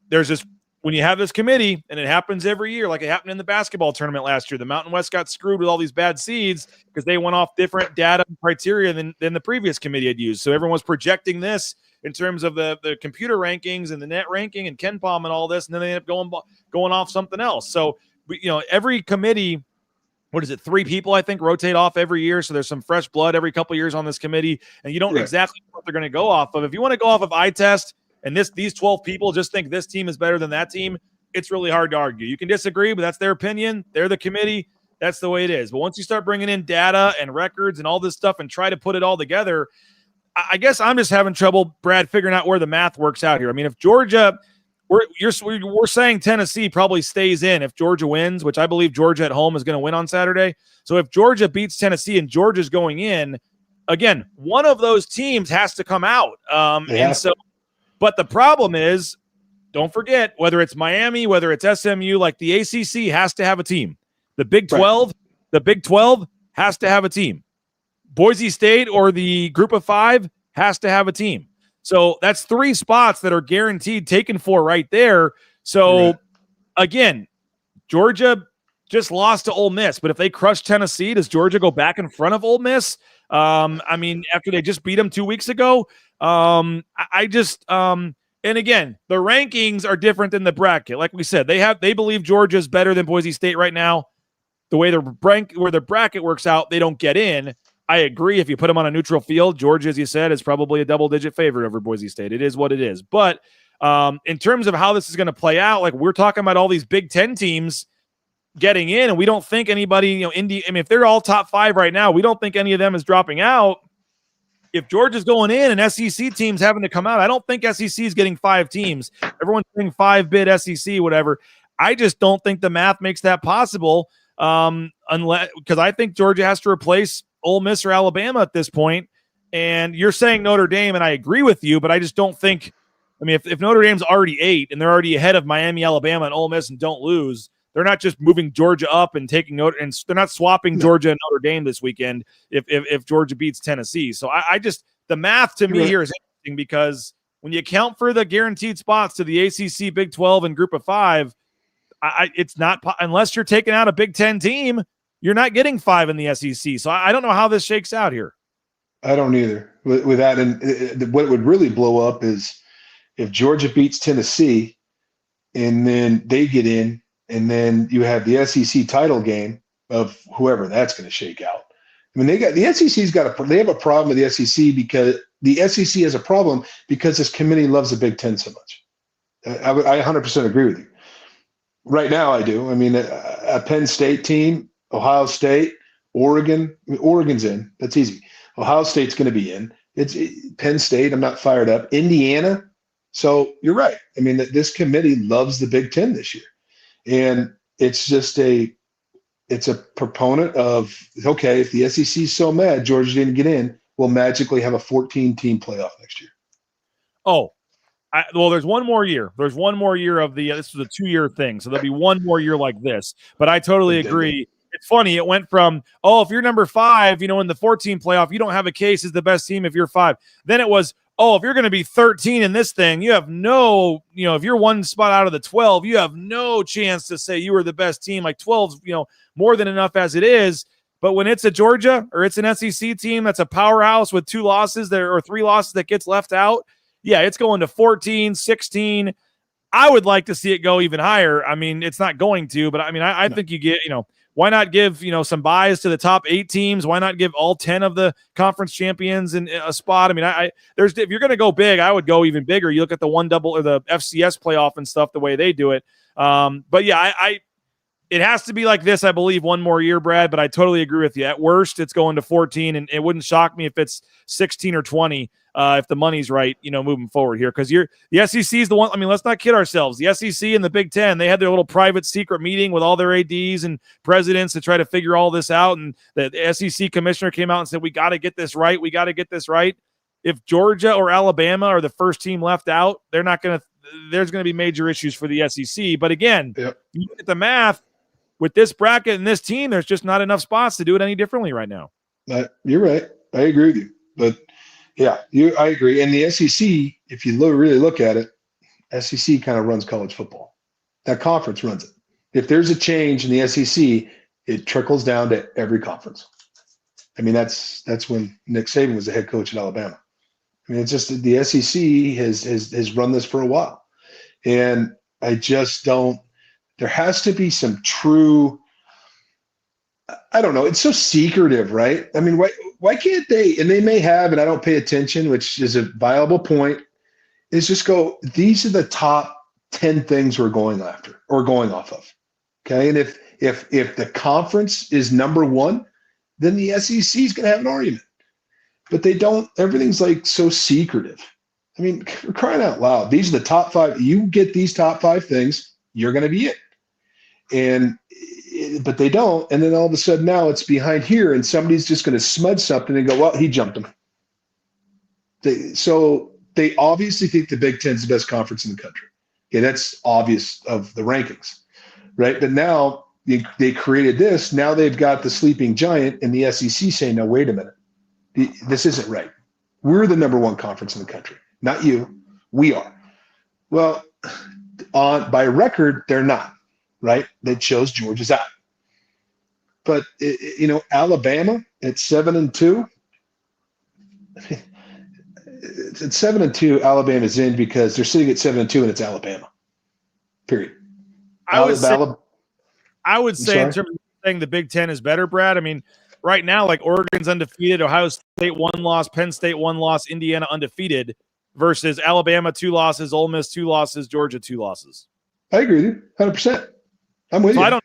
there's this when you have this committee, and it happens every year, like it happened in the basketball tournament last year. The Mountain West got screwed with all these bad seeds because they went off different data and criteria than the previous committee had used. So everyone was projecting this in terms of the computer rankings and the net ranking and KenPom and all this, and then they end up going off something else. So, every committee, 3 people, I think, rotate off every year. So there's some fresh blood every couple of years on this committee, and you don't know exactly what they're going to go off of. If you want to go off of eye test and these 12 people just think this team is better than that team, it's really hard to argue. You can disagree, but that's their opinion. They're the committee. That's the way it is. But once you start bringing in data and records and all this stuff and try to put it all together, I guess I'm just having trouble, Brad, figuring out where the math works out here. I mean, if Georgia, we're saying Tennessee probably stays in if Georgia wins, which I believe Georgia at home is going to win on Saturday. So if Georgia beats Tennessee and Georgia's going in, again, one of those teams has to come out. But the problem is, don't forget, whether it's Miami, whether it's SMU, like the ACC has to have a team. The Big 12, the Big 12 has to have a team. Boise State or the Group of 5 has to have a team. So that's 3 spots that are guaranteed taken for right there. So again, Georgia just lost to Ole Miss, but if they crush Tennessee, does Georgia go back in front of Ole Miss? After they just beat them 2 weeks ago, and again, the rankings are different than the bracket. Like we said, they believe Georgia's better than Boise State right now. The way where the bracket works out, they don't get in. I agree. If you put them on a neutral field, Georgia, as you said, is probably a double-digit favorite over Boise State. It is what it is. But in terms of how this is going to play out, like we're talking about all these Big Ten teams getting in, and we don't think anybody, if they're all top 5 right now, we don't think any of them is dropping out. If Georgia's going in and SEC teams having to come out, I don't think SEC is getting 5 teams. Everyone's saying 5-bid SEC, whatever. I just don't think the math makes that possible, unless because I think Georgia has to replace Ole Miss or Alabama at this point. And you're saying Notre Dame, and I agree with you, but I just don't think. If Notre Dame's already 8 and they're already ahead of Miami, Alabama, and Ole Miss and don't lose, they're not just moving Georgia up and taking Notre, and they're not swapping Georgia and Notre Dame this weekend if Georgia beats Tennessee. So I just the math to me here is interesting because when you account for the guaranteed spots to the ACC, Big 12, and Group of 5, it's not unless you're taking out a Big 10 team, you're not getting 5 in the SEC. So I don't know how this shakes out here. I don't either. With that, and what would really blow up is if Georgia beats Tennessee, and then they get in. And then you have the SEC title game of whoever that's going to shake out. I mean, they have a problem with the SEC because the SEC has a problem because this committee loves the Big Ten so much. I 100% agree with you. Right now, I do. I mean, a Penn State team, Ohio State, Oregon. Oregon's in. That's easy. Ohio State's going to be in. It's Penn State. I'm not fired up. Indiana. So you're right. I mean, this committee loves the Big Ten this year. And it's just it's a proponent of, okay, if the SEC is so mad Georgia didn't get in, we'll magically have a 14-team playoff next year. Oh, well, there's one more year. There's one more year of this is a 2-year thing. So there'll be one more year like this. But I totally agree. It's funny. It went from, if you're number 5, in the 14 playoff, you don't have a case as the best team if you're 5. Then it was, if you're going to be 13 in this thing, you have no, if you're one spot out of the 12, you have no chance to say you were the best team. Like 12's, more than enough as it is. But when it's a Georgia or it's an SEC team that's a powerhouse with 2 losses there or 3 losses that gets left out, yeah, it's going to 14, 16. I would like to see it go even higher. I mean, it's not going to, but I think you get, why not give, some buys to the top 8 teams? Why not give all 10 of the conference champions in a spot? I mean, if you're going to go big, I would go even bigger. You look at the 1-double or the FCS playoff and stuff, the way they do it. But yeah, it has to be like this, I believe, one more year, Brad, but I totally agree with you. At worst, it's going to 14, and it wouldn't shock me if it's 16 or 20 if the money's right, moving forward here. Because the SEC is the one. I mean, let's not kid ourselves. The SEC and the Big Ten, they had their little private secret meeting with all their ADs and presidents to try to figure all this out. And the SEC commissioner came out and said, we got to get this right. We got to get this right. If Georgia or Alabama are the first team left out, there's going to be major issues for the SEC. But again, You look at the math. With this bracket and this team, there's just not enough spots to do it any differently right now. You're right. I agree with you. But, yeah, I agree. And the SEC, if you really look at it, SEC kind of runs college football. That conference runs it. If there's a change in the SEC, it trickles down to every conference. I mean, that's when Nick Saban was the head coach at Alabama. I mean, it's just the SEC has run this for a while. And I just don't. There has to be some true, I don't know, it's so secretive, right? I mean, why can't they, and they may have, and I don't pay attention, which is a viable point, is just go, these are the top 10 things we're going after or going off of, okay? And if the conference is number 1, then the SEC is going to have an argument. But they don't, everything's like so secretive. I mean, we're crying out loud. These are the top 5. You get these top 5 things, you're going to be it. But they don't, and then all of a sudden now it's behind here, and somebody's just going to smudge something and go, well, he jumped him. So they obviously think the Big Ten is the best conference in the country. Okay, that's obvious of the rankings, right? But now they created this. Now they've got the sleeping giant in the SEC saying, no, wait a minute. This isn't right. We're the number 1 conference in the country. Not you. We are. Well, by record, they're not. Right? That shows Georgia's out. But, Alabama at 7-2, at 7-2, Alabama's in because they're sitting at 7-2 and it's Alabama. Period. I would say in terms of saying the Big Ten is better, Brad, I mean, right now, like Oregon's undefeated, Ohio State 1 loss, Penn State 1 loss, Indiana undefeated versus Alabama 2 losses, Ole Miss 2 losses, Georgia 2 losses. I agree with you 100%. I'm with you. I don't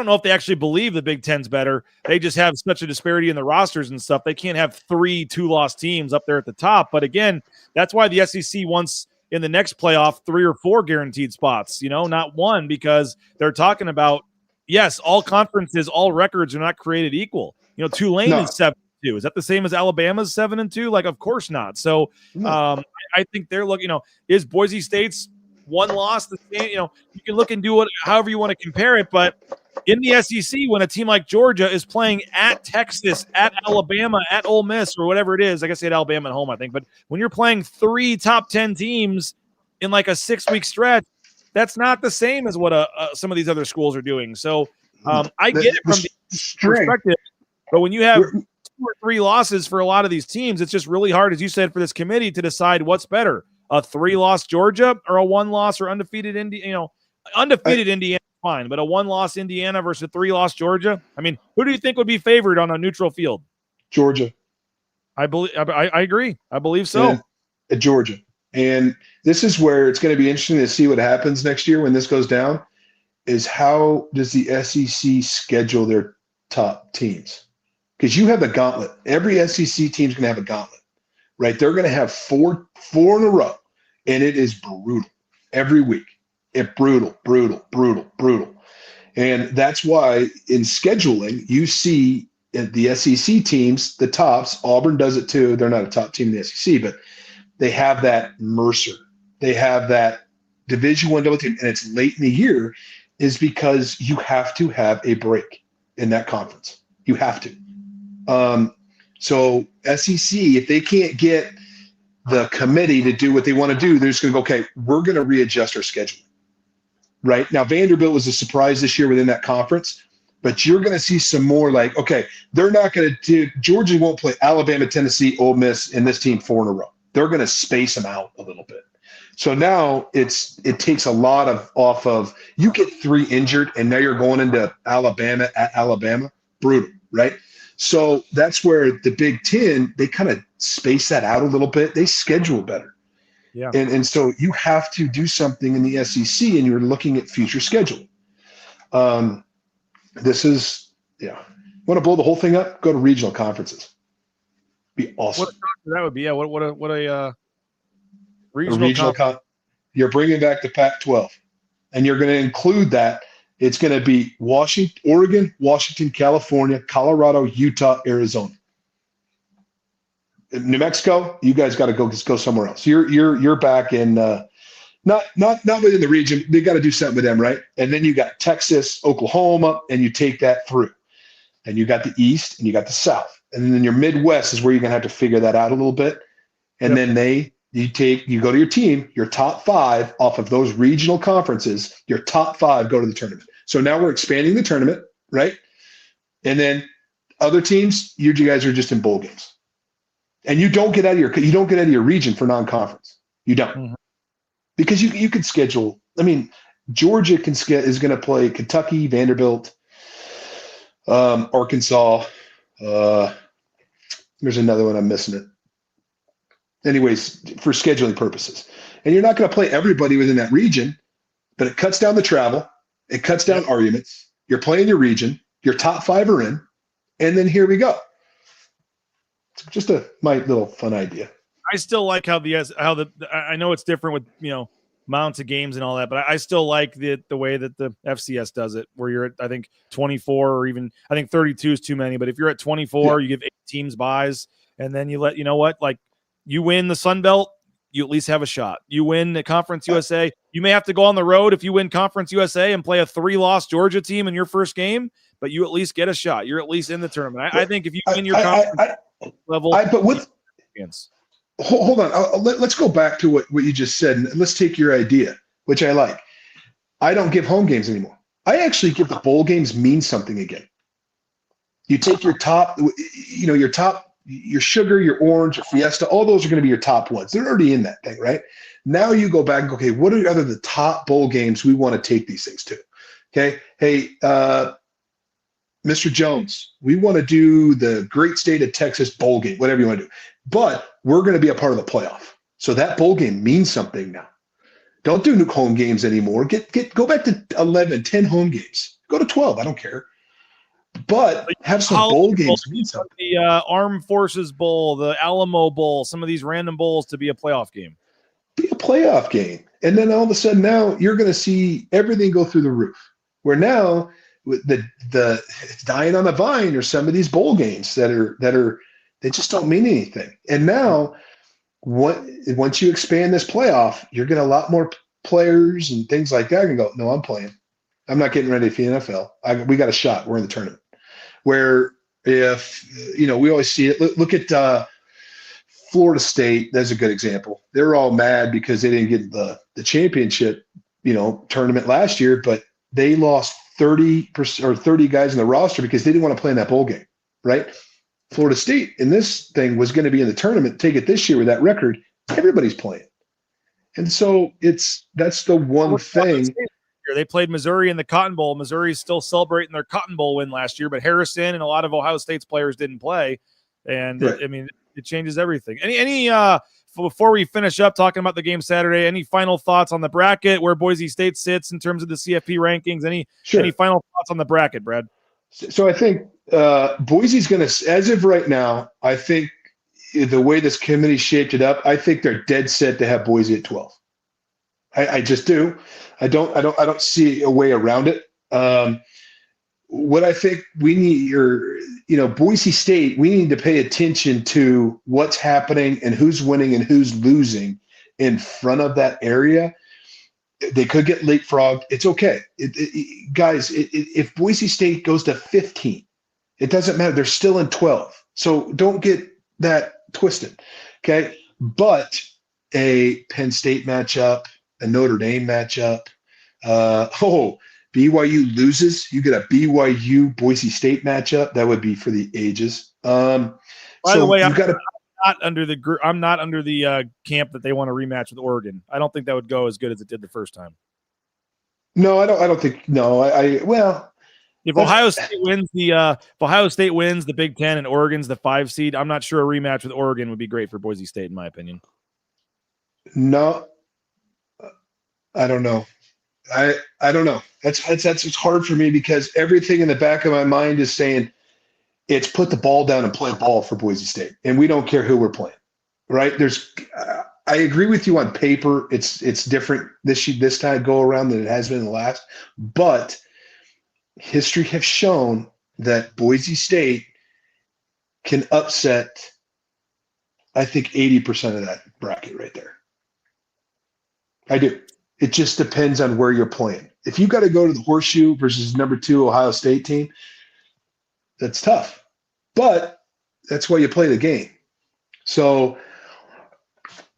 know if they actually believe the Big Ten's better. They just have such a disparity in the rosters and stuff. They can't have 3 2-loss teams up there at the top. But again, that's why the SEC wants in the next playoff 3 or 4 guaranteed spots, not 1, because they're talking about, yes, all conferences, all records are not created equal. Tulane is 7-2. Is that the same as Alabama's 7-2? Like, of course not. So I think they're looking, is Boise State's 1 loss, you can look and do it however you want to compare it, but in the SEC, when a team like Georgia is playing at Texas, at Alabama, at Ole Miss, or whatever it is, I guess they had Alabama at home, I think, but when you're playing 3 top 10 teams in like a 6-week stretch, that's not the same as what some of these other schools are doing. So I get it from the perspective, but when you have 2 or 3 losses for a lot of these teams, it's just really hard, as you said, for this committee to decide what's better. A 3-loss Georgia or a 1-loss or undefeated Indiana? Undefeated Indiana, fine, but a 1-loss Indiana versus a 3-loss Georgia? I mean, who do you think would be favored on a neutral field? Georgia. I agree. I believe so. At Georgia. And this is where it's going to be interesting to see what happens next year when this goes down, is how does the SEC schedule their top teams? Because you have a gauntlet. Every SEC team is going to have a gauntlet. Right, they're going to have four in a row, and it is brutal every week. Brutal. And that's why in scheduling, you see the SEC teams, the tops, Auburn does it too. They're not a top team in the SEC, but they have that Mercer. They have that Division I double team, and it's late in the year, is because you have to have a break in that conference. You have to. So SEC, if they can't get the committee to do what they want to do, they're just going to go, okay, we're going to readjust our schedule. Right now, Vanderbilt was a surprise this year within that conference, but you're going to see some more like, okay, they're not going to do, Georgia won't play Alabama, Tennessee, Ole Miss, and this team 4 in a row. They're going to space them out a little bit. So now it takes a lot of off of, you get 3 injured and now you're going into Alabama at Alabama, brutal, right? So that's where the Big Ten, they kind of space that out a little bit. They schedule better. Yeah. And so you have to do something in the SEC, and you're looking at future schedule. This is, want to blow the whole thing up? Go to regional conferences. Be awesome. That would be, yeah. What a regional you're bringing back the Pac-12, and you're going to include that. It's going to be Washington, Oregon, Washington, California, Colorado, Utah, Arizona. New Mexico, you guys got to go somewhere else. You're back in not within the region. They got to do something with them, right? And then you got Texas, Oklahoma, and you take that through. And you got the East and you got the South. And then your Midwest is where you're going to have to figure that out a little bit. And then you go to your team, your top 5 off of those regional conferences, your top 5 go to the tournament. So now we're expanding the tournament, right? And then other teams, you guys are just in bowl games. And you don't get out of your region for non-conference. You don't. Because you could schedule, Georgia is going to play Kentucky, Vanderbilt, Arkansas. There's another one I'm missing it. Anyways, for scheduling purposes. And you're not going to play everybody within that region, but it cuts down the travel. It cuts down arguments. You're playing your region. Your top 5 are in. And then here we go. It's just my little fun idea. I still like how I know it's different with, amounts of games and all that, but I still like the way that the FCS does it, where you're at, I think 24 or even, I think 32 is too many, but if you're at 24, you give 8 teams buys, and then you let, you win the Sun Belt, you at least have a shot. You win the Conference USA, you may have to go on the road if you win Conference USA and play a 3-loss Georgia team in your first game, but you at least get a shot. You're at least in the tournament. I think if you win your conference level, hold on. Let's go back to what you just said, and let's take your idea, which I like. I don't give home games anymore. I actually give the bowl games mean something again. You take your top, your sugar, your orange, your fiesta, all those are going to be your top ones. They're already in that thing, right? Now you go back and go, okay, what are the top bowl games we want to take these things to? Okay. Hey, Mr. Jones, we want to do the great state of Texas bowl game, whatever you want to do. But we're going to be a part of the playoff. So that bowl game means something now. Don't do new home games anymore. Go back to 11, 10 home games. Go to 12. I don't care. But have some bowl games mean something. The Armed Forces Bowl, the Alamo Bowl, some of these random bowls to be a playoff game. Be a playoff game. And then all of a sudden now you're going to see everything go through the roof. Where now it's dying on the vine, or some of these bowl games that are they just don't mean anything. And now once you expand this playoff, you're getting a lot more players and things like that and go, no, I'm playing. I'm not getting ready for the NFL. We got a shot. We're in the tournament. Where if, we always see it. Look at Florida State. That's a good example. They're all mad because they didn't get the championship, tournament last year, but they lost 30% or 30 guys in the roster because they didn't want to play in that bowl game, right? Florida State in this thing was going to be in the tournament. Take it this year with that record. Everybody's playing. And so that's the one thing. They played Missouri in the Cotton Bowl. Missouri's still celebrating their Cotton Bowl win last year, but Harrison and a lot of Ohio State's players didn't play. And right. It changes everything. Any before we finish up talking about the game Saturday, any final thoughts on the bracket, where Boise State sits in terms of the CFP rankings? Any final thoughts on the bracket, Brad? So I think Boise's going to, as of right now, I think the way this committee shaped it up, I think they're dead set to have Boise at 12. I just do. I don't see a way around it. What I think we need, Boise State, we need to pay attention to what's happening and who's winning and who's losing in front of that area. They could get leapfrogged. It's okay. Guys, if Boise State goes to 15, it doesn't matter. They're still in 12. So don't get that twisted. Okay. But a Penn State matchup, a Notre Dame matchup, BYU loses, you get a BYU Boise State matchup. That would be for the ages. By the way, I'm not under the camp that they want to rematch with Oregon. I don't think that would go as good as it did the first time. No, I don't think. No, if Ohio State wins the Big Ten and Oregon's the 5 seed, I'm not sure a rematch with Oregon would be great for Boise State, in my opinion. No, I don't know. I don't know. That's hard for me because everything in the back of my mind is saying it's put the ball down and play ball for Boise State, and we don't care who we're playing. Right? I agree with you on paper. It's different this time go around than it has been in the last, but history has shown that Boise State can upset, I think, 80% of that bracket right there. I do. It just depends on where you're playing. If you got to go to the Horseshoe versus number 2 Ohio State team, that's tough. But that's why you play the game. So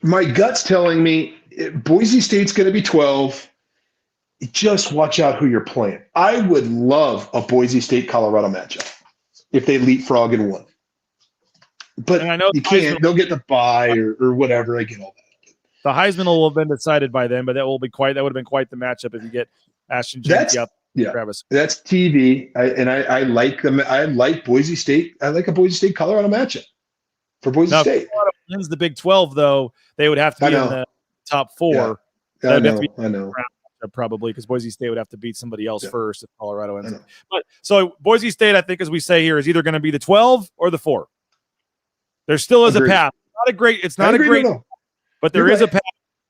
my gut's telling me Boise State's going to be 12. Just watch out who you're playing. I would love a Boise State-Colorado matchup if they leapfrog and win. But I know you can't. They'll get the bye or whatever. I get all that. The Heisman will have been decided by then, but that would have been quite the matchup if you get Ashton Jeanty up. Yeah, Travis. That's TV. I like them. I like Boise State. I like a Boise State-Colorado matchup for Boise State. If Colorado wins the Big 12, though, they would have to be in the top 4. Yeah. I know. Probably because Boise State would have to beat somebody else first if Colorado ends. But so Boise State, I think, as we say here, is either going to be the 12 or the 4. There still is a path. It's not a great, but there is a path.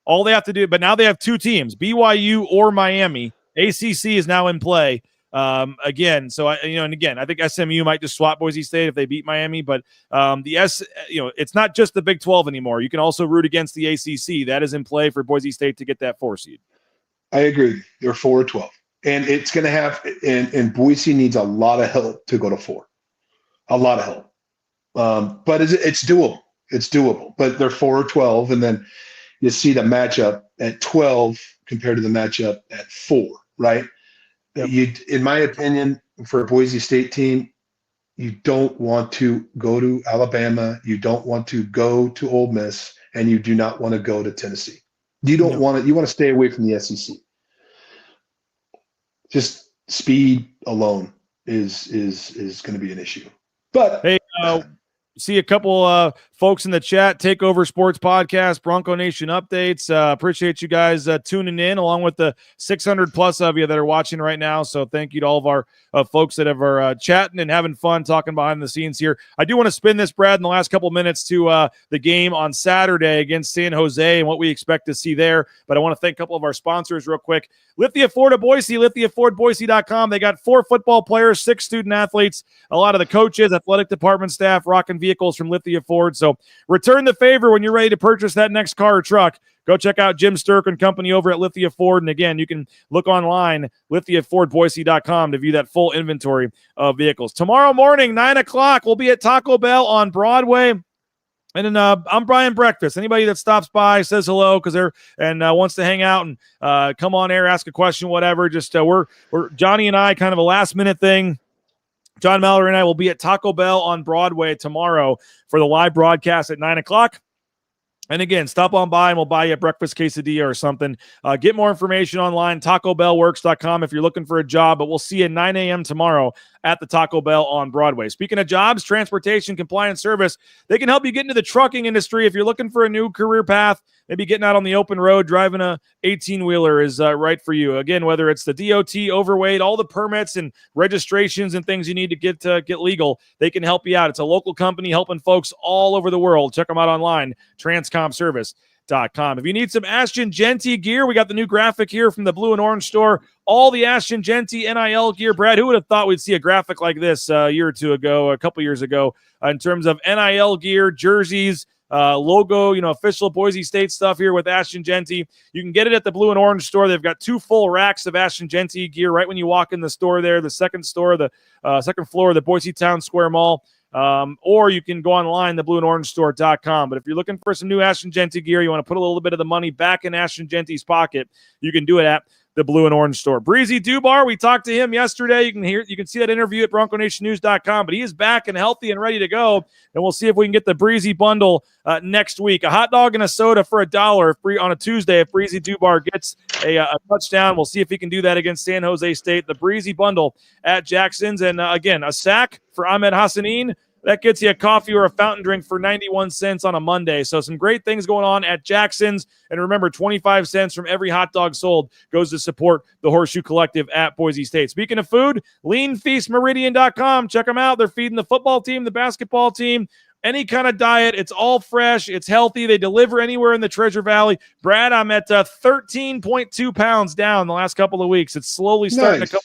All they have to do, but now they have 2 teams, BYU or Miami. ACC is now in play again. So I think SMU might just swap Boise State if they beat Miami. But it's not just the Big 12 anymore. You can also root against the ACC. That is in play for Boise State to get that 4 seed. I agree. They're 4 or 12, and it's going to have. And Boise needs a lot of help to go to 4. A lot of help, but it's doable. It's doable. But they're 4 or 12, and then you see the matchup at 12 compared to the matchup at 4, right? Yep. In my opinion, for a Boise State team, you don't want to go to Alabama. You don't want to go to Ole Miss, and you do not want to go to Tennessee. You don't want to. You want to stay away from the SEC. Just speed alone is going to be an issue. But hey, see a couple folks in the chat. Takeover Sports Podcast, Bronco Nation updates. Appreciate you guys tuning in, along with the 600 plus of you that are watching right now. So thank you to all of our folks that are chatting and having fun talking behind the scenes here. I do want to spin this, Brad, in the last couple minutes to the game on Saturday against San Jose and what we expect to see there. But I want to thank a couple of our sponsors real quick. Lithia Ford of Boise, lithiafordboise.com. They got 4 football players, 6 student athletes, a lot of the coaches, athletic department staff, rocking vehicles from Lithia Ford. So return the favor when you're ready to purchase that next car or truck. Go check out Jim Sturk and company over at Lithia Ford. And again, you can look online, lithiafordboise.com, to view that full inventory of vehicles. Tomorrow morning, 9 o'clock, we'll be at Taco Bell on Broadway. And then I'm Brian Breakfast. Anybody that stops by, says hello because they're wants to hang out and come on air, ask a question, whatever. Just we're Johnny and I, kind of a last minute thing. John Mallory and I will be at Taco Bell on Broadway tomorrow for the live broadcast at 9 o'clock. And again, stop on by and we'll buy you a breakfast quesadilla or something. Get more information online, TacoBellWorks.com if you're looking for a job. But we'll see you at 9 a.m. tomorrow at the Taco Bell on Broadway. Speaking of jobs, transportation, compliance service, they can help you get into the trucking industry. If you're looking for a new career path, maybe getting out on the open road, driving a 18-wheeler is right for you. Again, whether it's the DOT, overweight, all the permits and registrations and things you need to get legal, they can help you out. It's a local company helping folks all over the world. Check them out online, Transcom Service. If you need some Ashton Genty gear, we got the new graphic here from the Blue and Orange store. All the Ashton Genty NIL gear. Brad, who would have thought we'd see a graphic like this a year or two ago, a couple years ago, in terms of NIL gear, jerseys, logo, official Boise State stuff here with Ashton Genty. You can get it at the Blue and Orange store. They've got 2 full racks of Ashton Genty gear right when you walk in the store there, the second floor of the Boise Town Square Mall. Or you can go online, theblueandorange.store.com. But if you're looking for some new Ashton Genty gear, you want to put a little bit of the money back in Ashton Genty's pocket, you can do it at the Blue and Orange store. Breezy Dubar, we talked to him yesterday. You can see that interview at BroncoNationNews.com, but he is back and healthy and ready to go. And we'll see if we can get the Breezy bundle next week. A hot dog and a soda for $1 on a Tuesday if Breezy Dubar gets a touchdown. We'll see if he can do that against San Jose State. The Breezy bundle at Jackson's. And again, a sack for Ahmed Hassanin. That gets you a coffee or a fountain drink for 91 cents on a Monday. So some great things going on at Jackson's. And remember, 25 cents from every hot dog sold goes to support the Horseshoe Collective at Boise State. Speaking of food, leanfeastmeridian.com. Check them out. They're feeding the football team, the basketball team, any kind of diet. It's all fresh. It's healthy. They deliver anywhere in the Treasure Valley. Brad, I'm at 13.2 pounds down the last couple of weeks. It's slowly starting to come.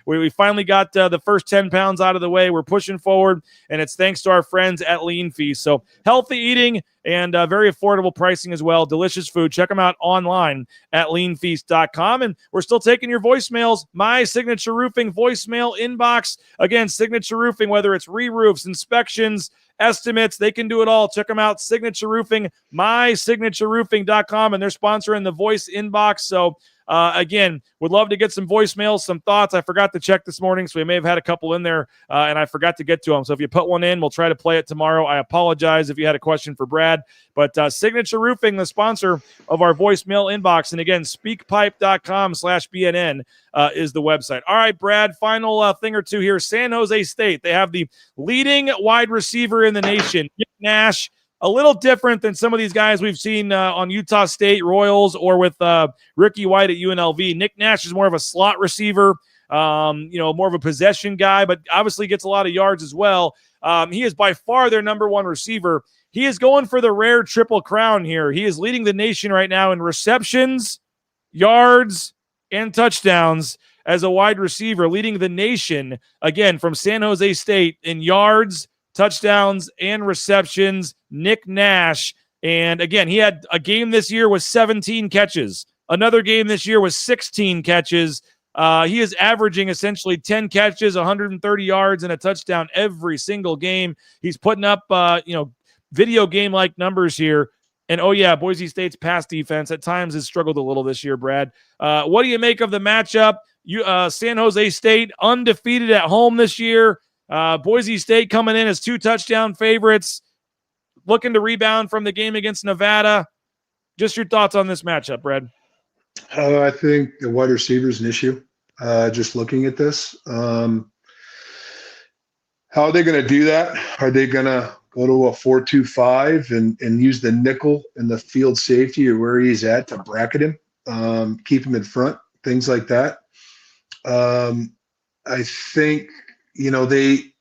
We finally got the first 10 pounds out of the way. We're pushing forward, and it's thanks to our friends at Lean Feast. So healthy eating and very affordable pricing as well. Delicious food. Check them out online at leanfeast.com. And we're still taking your voicemails. My Signature Roofing voicemail inbox. Again, Signature Roofing, whether it's re-roofs, inspections, estimates, they can do it all. Check them out. Signature Roofing, mysignatureroofing.com, and they're sponsoring the voice inbox. So again, would love to get some voicemails, some thoughts. I forgot to check this morning, so we may have had a couple in there, and I forgot to get to them. So if you put one in, we'll try to play it tomorrow. I apologize if you had a question for Brad. But Signature Roofing, the sponsor of our voicemail inbox. And again, speakpipe.com/BNN is the website. All right, Brad, final thing or two here. San Jose State, they have the leading wide receiver in the nation, Nick Nash. A little different than some of these guys we've seen on Utah State Royals or with Ricky White at UNLV. Nick Nash is more of a slot receiver, more of a possession guy, but obviously gets a lot of yards as well. He is by far their number one receiver. He is going for the rare triple crown here. He is leading the nation right now in receptions, yards, and touchdowns as a wide receiver, leading the nation, again, from San Jose State in yards, touchdowns, and receptions. Nick Nash. And again, he had a game this year with 17 catches. Another game this year with 16 catches. He is averaging essentially 10 catches, 130 yards, and a touchdown every single game. He's putting up, video game-like numbers here. And, Boise State's pass defense at times has struggled a little this year, Brad. What do you make of the matchup? San Jose State undefeated at home this year. Boise State coming in as 2 touchdown favorites, looking to rebound from the game against Nevada. Just your thoughts on this matchup, Brad. I think the wide receiver is an issue. Just looking at this, how are they going to do that? Are they going to go to a 4-2-5 and use the nickel and the field safety or where he's at to bracket him, keep him in front, things like that? I think, they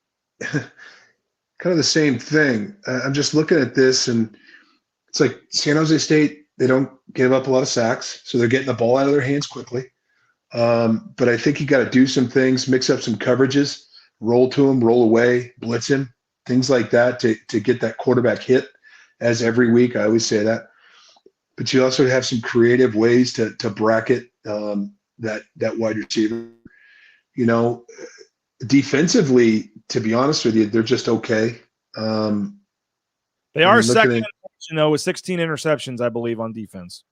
kind of the same thing. I'm just looking at this, and it's like San Jose State, they don't give up a lot of sacks, so they're getting the ball out of their hands quickly. But I think you got to do some things, mix up some coverages, roll to him, roll away, blitz him, things like that to get that quarterback hit, as every week. I always say that. But you also have some creative ways to bracket that wide receiver. Defensively, to be honest with you, they're just okay. They are second, with 16 interceptions, I believe, on defense.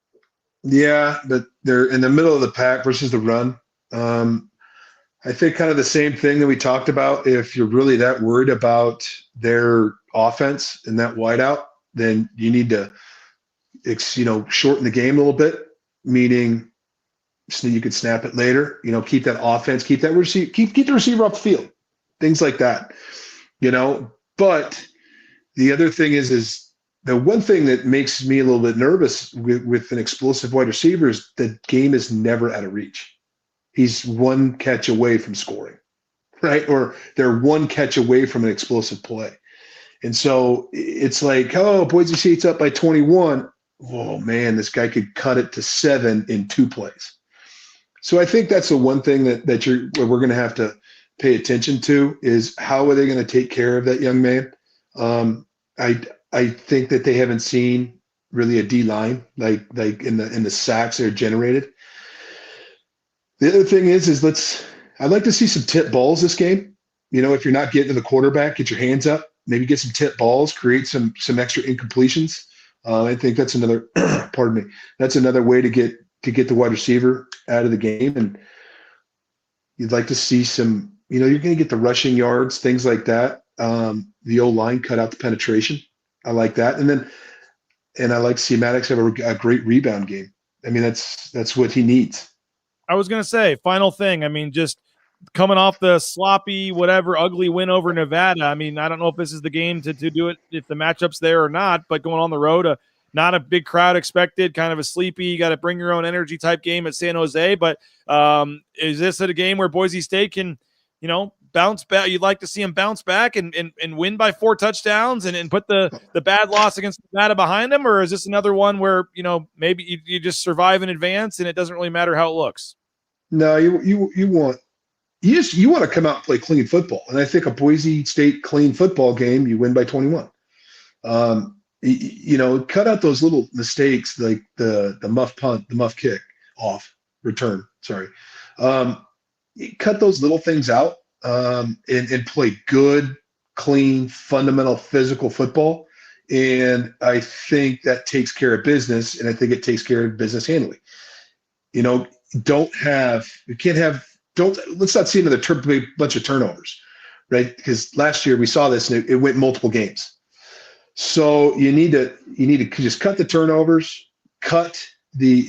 Yeah, but they're in the middle of the pack versus the run. I think kind of the same thing that we talked about. If you're really that worried about their offense and that wideout, then you need to, shorten the game a little bit, meaning so you could snap it later, keep that offense, keep that receiver, keep the receiver off the field, things like that, But the other thing is the one thing that makes me a little bit nervous with an explosive wide receiver is the game is never out of reach. He's one catch away from scoring, right? Or they're one catch away from an explosive play. And so it's like, Boise State's up by 21. oh man, this guy could cut it to 7 in 2 plays. So I think that's the one thing that we're going to have to pay attention to is how are they going to take care of that young man? I think that they haven't seen really a D line like in the sacks that are generated. The other thing is I'd like to see some tip balls this game. You know, if you're not getting to the quarterback, get your hands up, maybe get some tip balls, create some extra incompletions. I think that's another pardon me. That's another way to get the wide receiver out of the game. And you'd like to see some, you're going to get the rushing yards, things like that. The O-line cut out the penetration. I like that. And I like to see Maddox have a great rebound game. I mean, that's what he needs. I was going to say, final thing. I mean, just coming off the sloppy, whatever, ugly win over Nevada. I mean, I don't know if this is the game to do it, if the matchup's there or not, but going on the road, not a big crowd expected, kind of a sleepy, you got to bring your own energy type game at San Jose. But is this a game where Boise State can, bounce back? You'd like to see them bounce back and win by 4 touchdowns and put the bad loss against Nevada behind them? Or is this another one where, maybe you just survive in advance and it doesn't really matter how it looks? No, you want to come out and play clean football. And I think a Boise State clean football game, you win by 21. Cut out those little mistakes like the muff punt, the muff kick off return. Sorry. Cut those little things out and play good, clean, fundamental physical football. And I think that takes care of business. And I think it takes care of business handily. Let's not see another bunch of turnovers, right? Because last year we saw this and it went multiple games. So you need to just cut the turnovers, cut the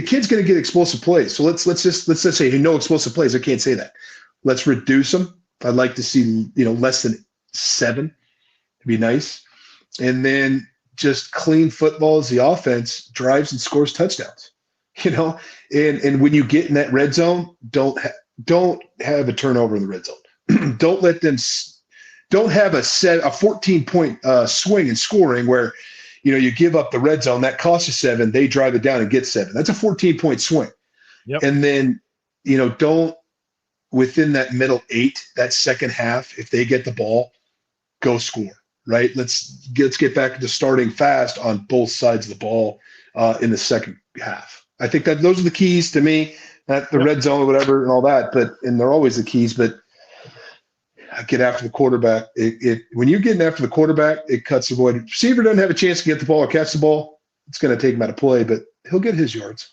kid's going to get explosive plays. So let's just say no explosive plays. I can't say that. Let's reduce them. I'd like to see less than 7. It'd be nice. And then just clean football as the offense drives and scores touchdowns. And when you get in that red zone, don't have a turnover in the red zone. Don't have a 14-point swing in scoring where, you give up the red zone that costs you 7. They drive it down and get 7. That's a 14-point swing. Yep. And then, don't within that middle 8, that second half, if they get the ball, go score. Right. Let's get back to starting fast on both sides of the ball in the second half. I think that those are the keys to me, not the red zone or whatever and all that, and they're always the keys, but get after the quarterback. When you're getting after the quarterback, it cuts the void. Receiver doesn't have a chance to get the ball or catch the ball. It's going to take him out of play, but he'll get his yards.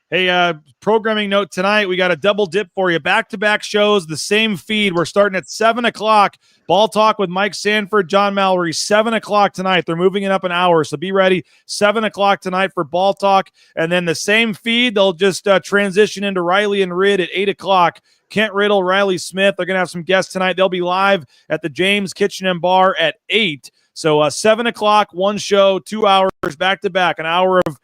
Hey, programming note tonight, we got a double dip for you. Back-to-back shows, the same feed. We're starting at 7 o'clock. Ball Talk with Mike Sanford, John Mallory, 7 o'clock tonight. They're moving it up an hour, so be ready. 7 o'clock tonight for Ball Talk. And then the same feed, they'll just transition into Riley and Ridd at 8 o'clock. Kent Riddle, Riley Smith. They're going to have some guests tonight. They'll be live at the James Kitchen and Bar at 8. So 7 o'clock, one show, 2 hours back-to-back. An hour of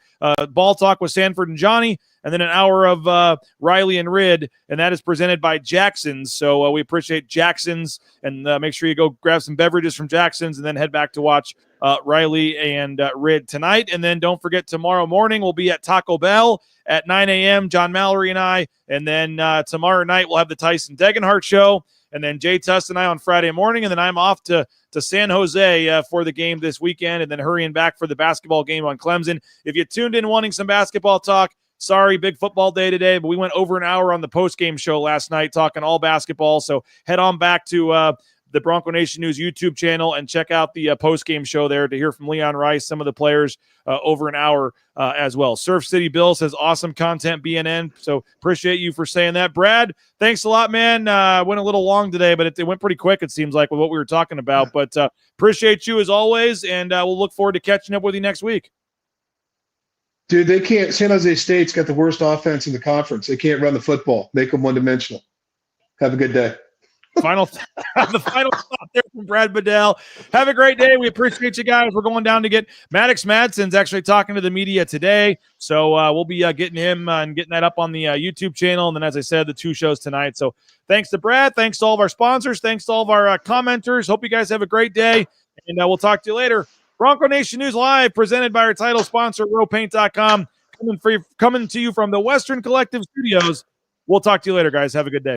Ball Talk with Sanford and Johnny, and then an hour of Riley and Ridd, and that is presented by Jackson's. So we appreciate Jackson's, and make sure you go grab some beverages from Jackson's and then head back to watch Riley and Ridd tonight. And then don't forget, tomorrow morning we'll be at Taco Bell at 9 a.m., John Mallory and I. And then tomorrow night we'll have the Tyson Degenhart Show, and then Jay Tuss and I on Friday morning. And then I'm off to San Jose for the game this weekend, and then hurrying back for the basketball game on Clemson. If you tuned in wanting some basketball talk, sorry, big football day today, but we went over an hour on the post-game show last night talking all basketball. So head on back to the Bronco Nation News YouTube channel and check out the post-game show there to hear from Leon Rice, some of the players over an hour as well. Surf City Bill says awesome content, BNN. So appreciate you for saying that. Brad, thanks a lot, man. Went a little long today, but it went pretty quick, it seems like, with what we were talking about. But appreciate you as always, and we'll look forward to catching up with you next week. Dude, they can't. San Jose State's got the worst offense in the conference. They can't run the football. Make them one-dimensional. Have a good day. The final thought there from Brad Bedell. Have a great day. We appreciate you guys. We're going down to get Maddox Madsen's actually talking to the media today. So we'll be getting him and getting that up on the YouTube channel. And then, as I said, the 2 shows tonight. So thanks to Brad. Thanks to all of our sponsors. Thanks to all of our commenters. Hope you guys have a great day. And we'll talk to you later. Bronco Nation News Live, presented by our title sponsor, rowpaint.com, coming to you from the Western Collective Studios. We'll talk to you later, guys. Have a good day.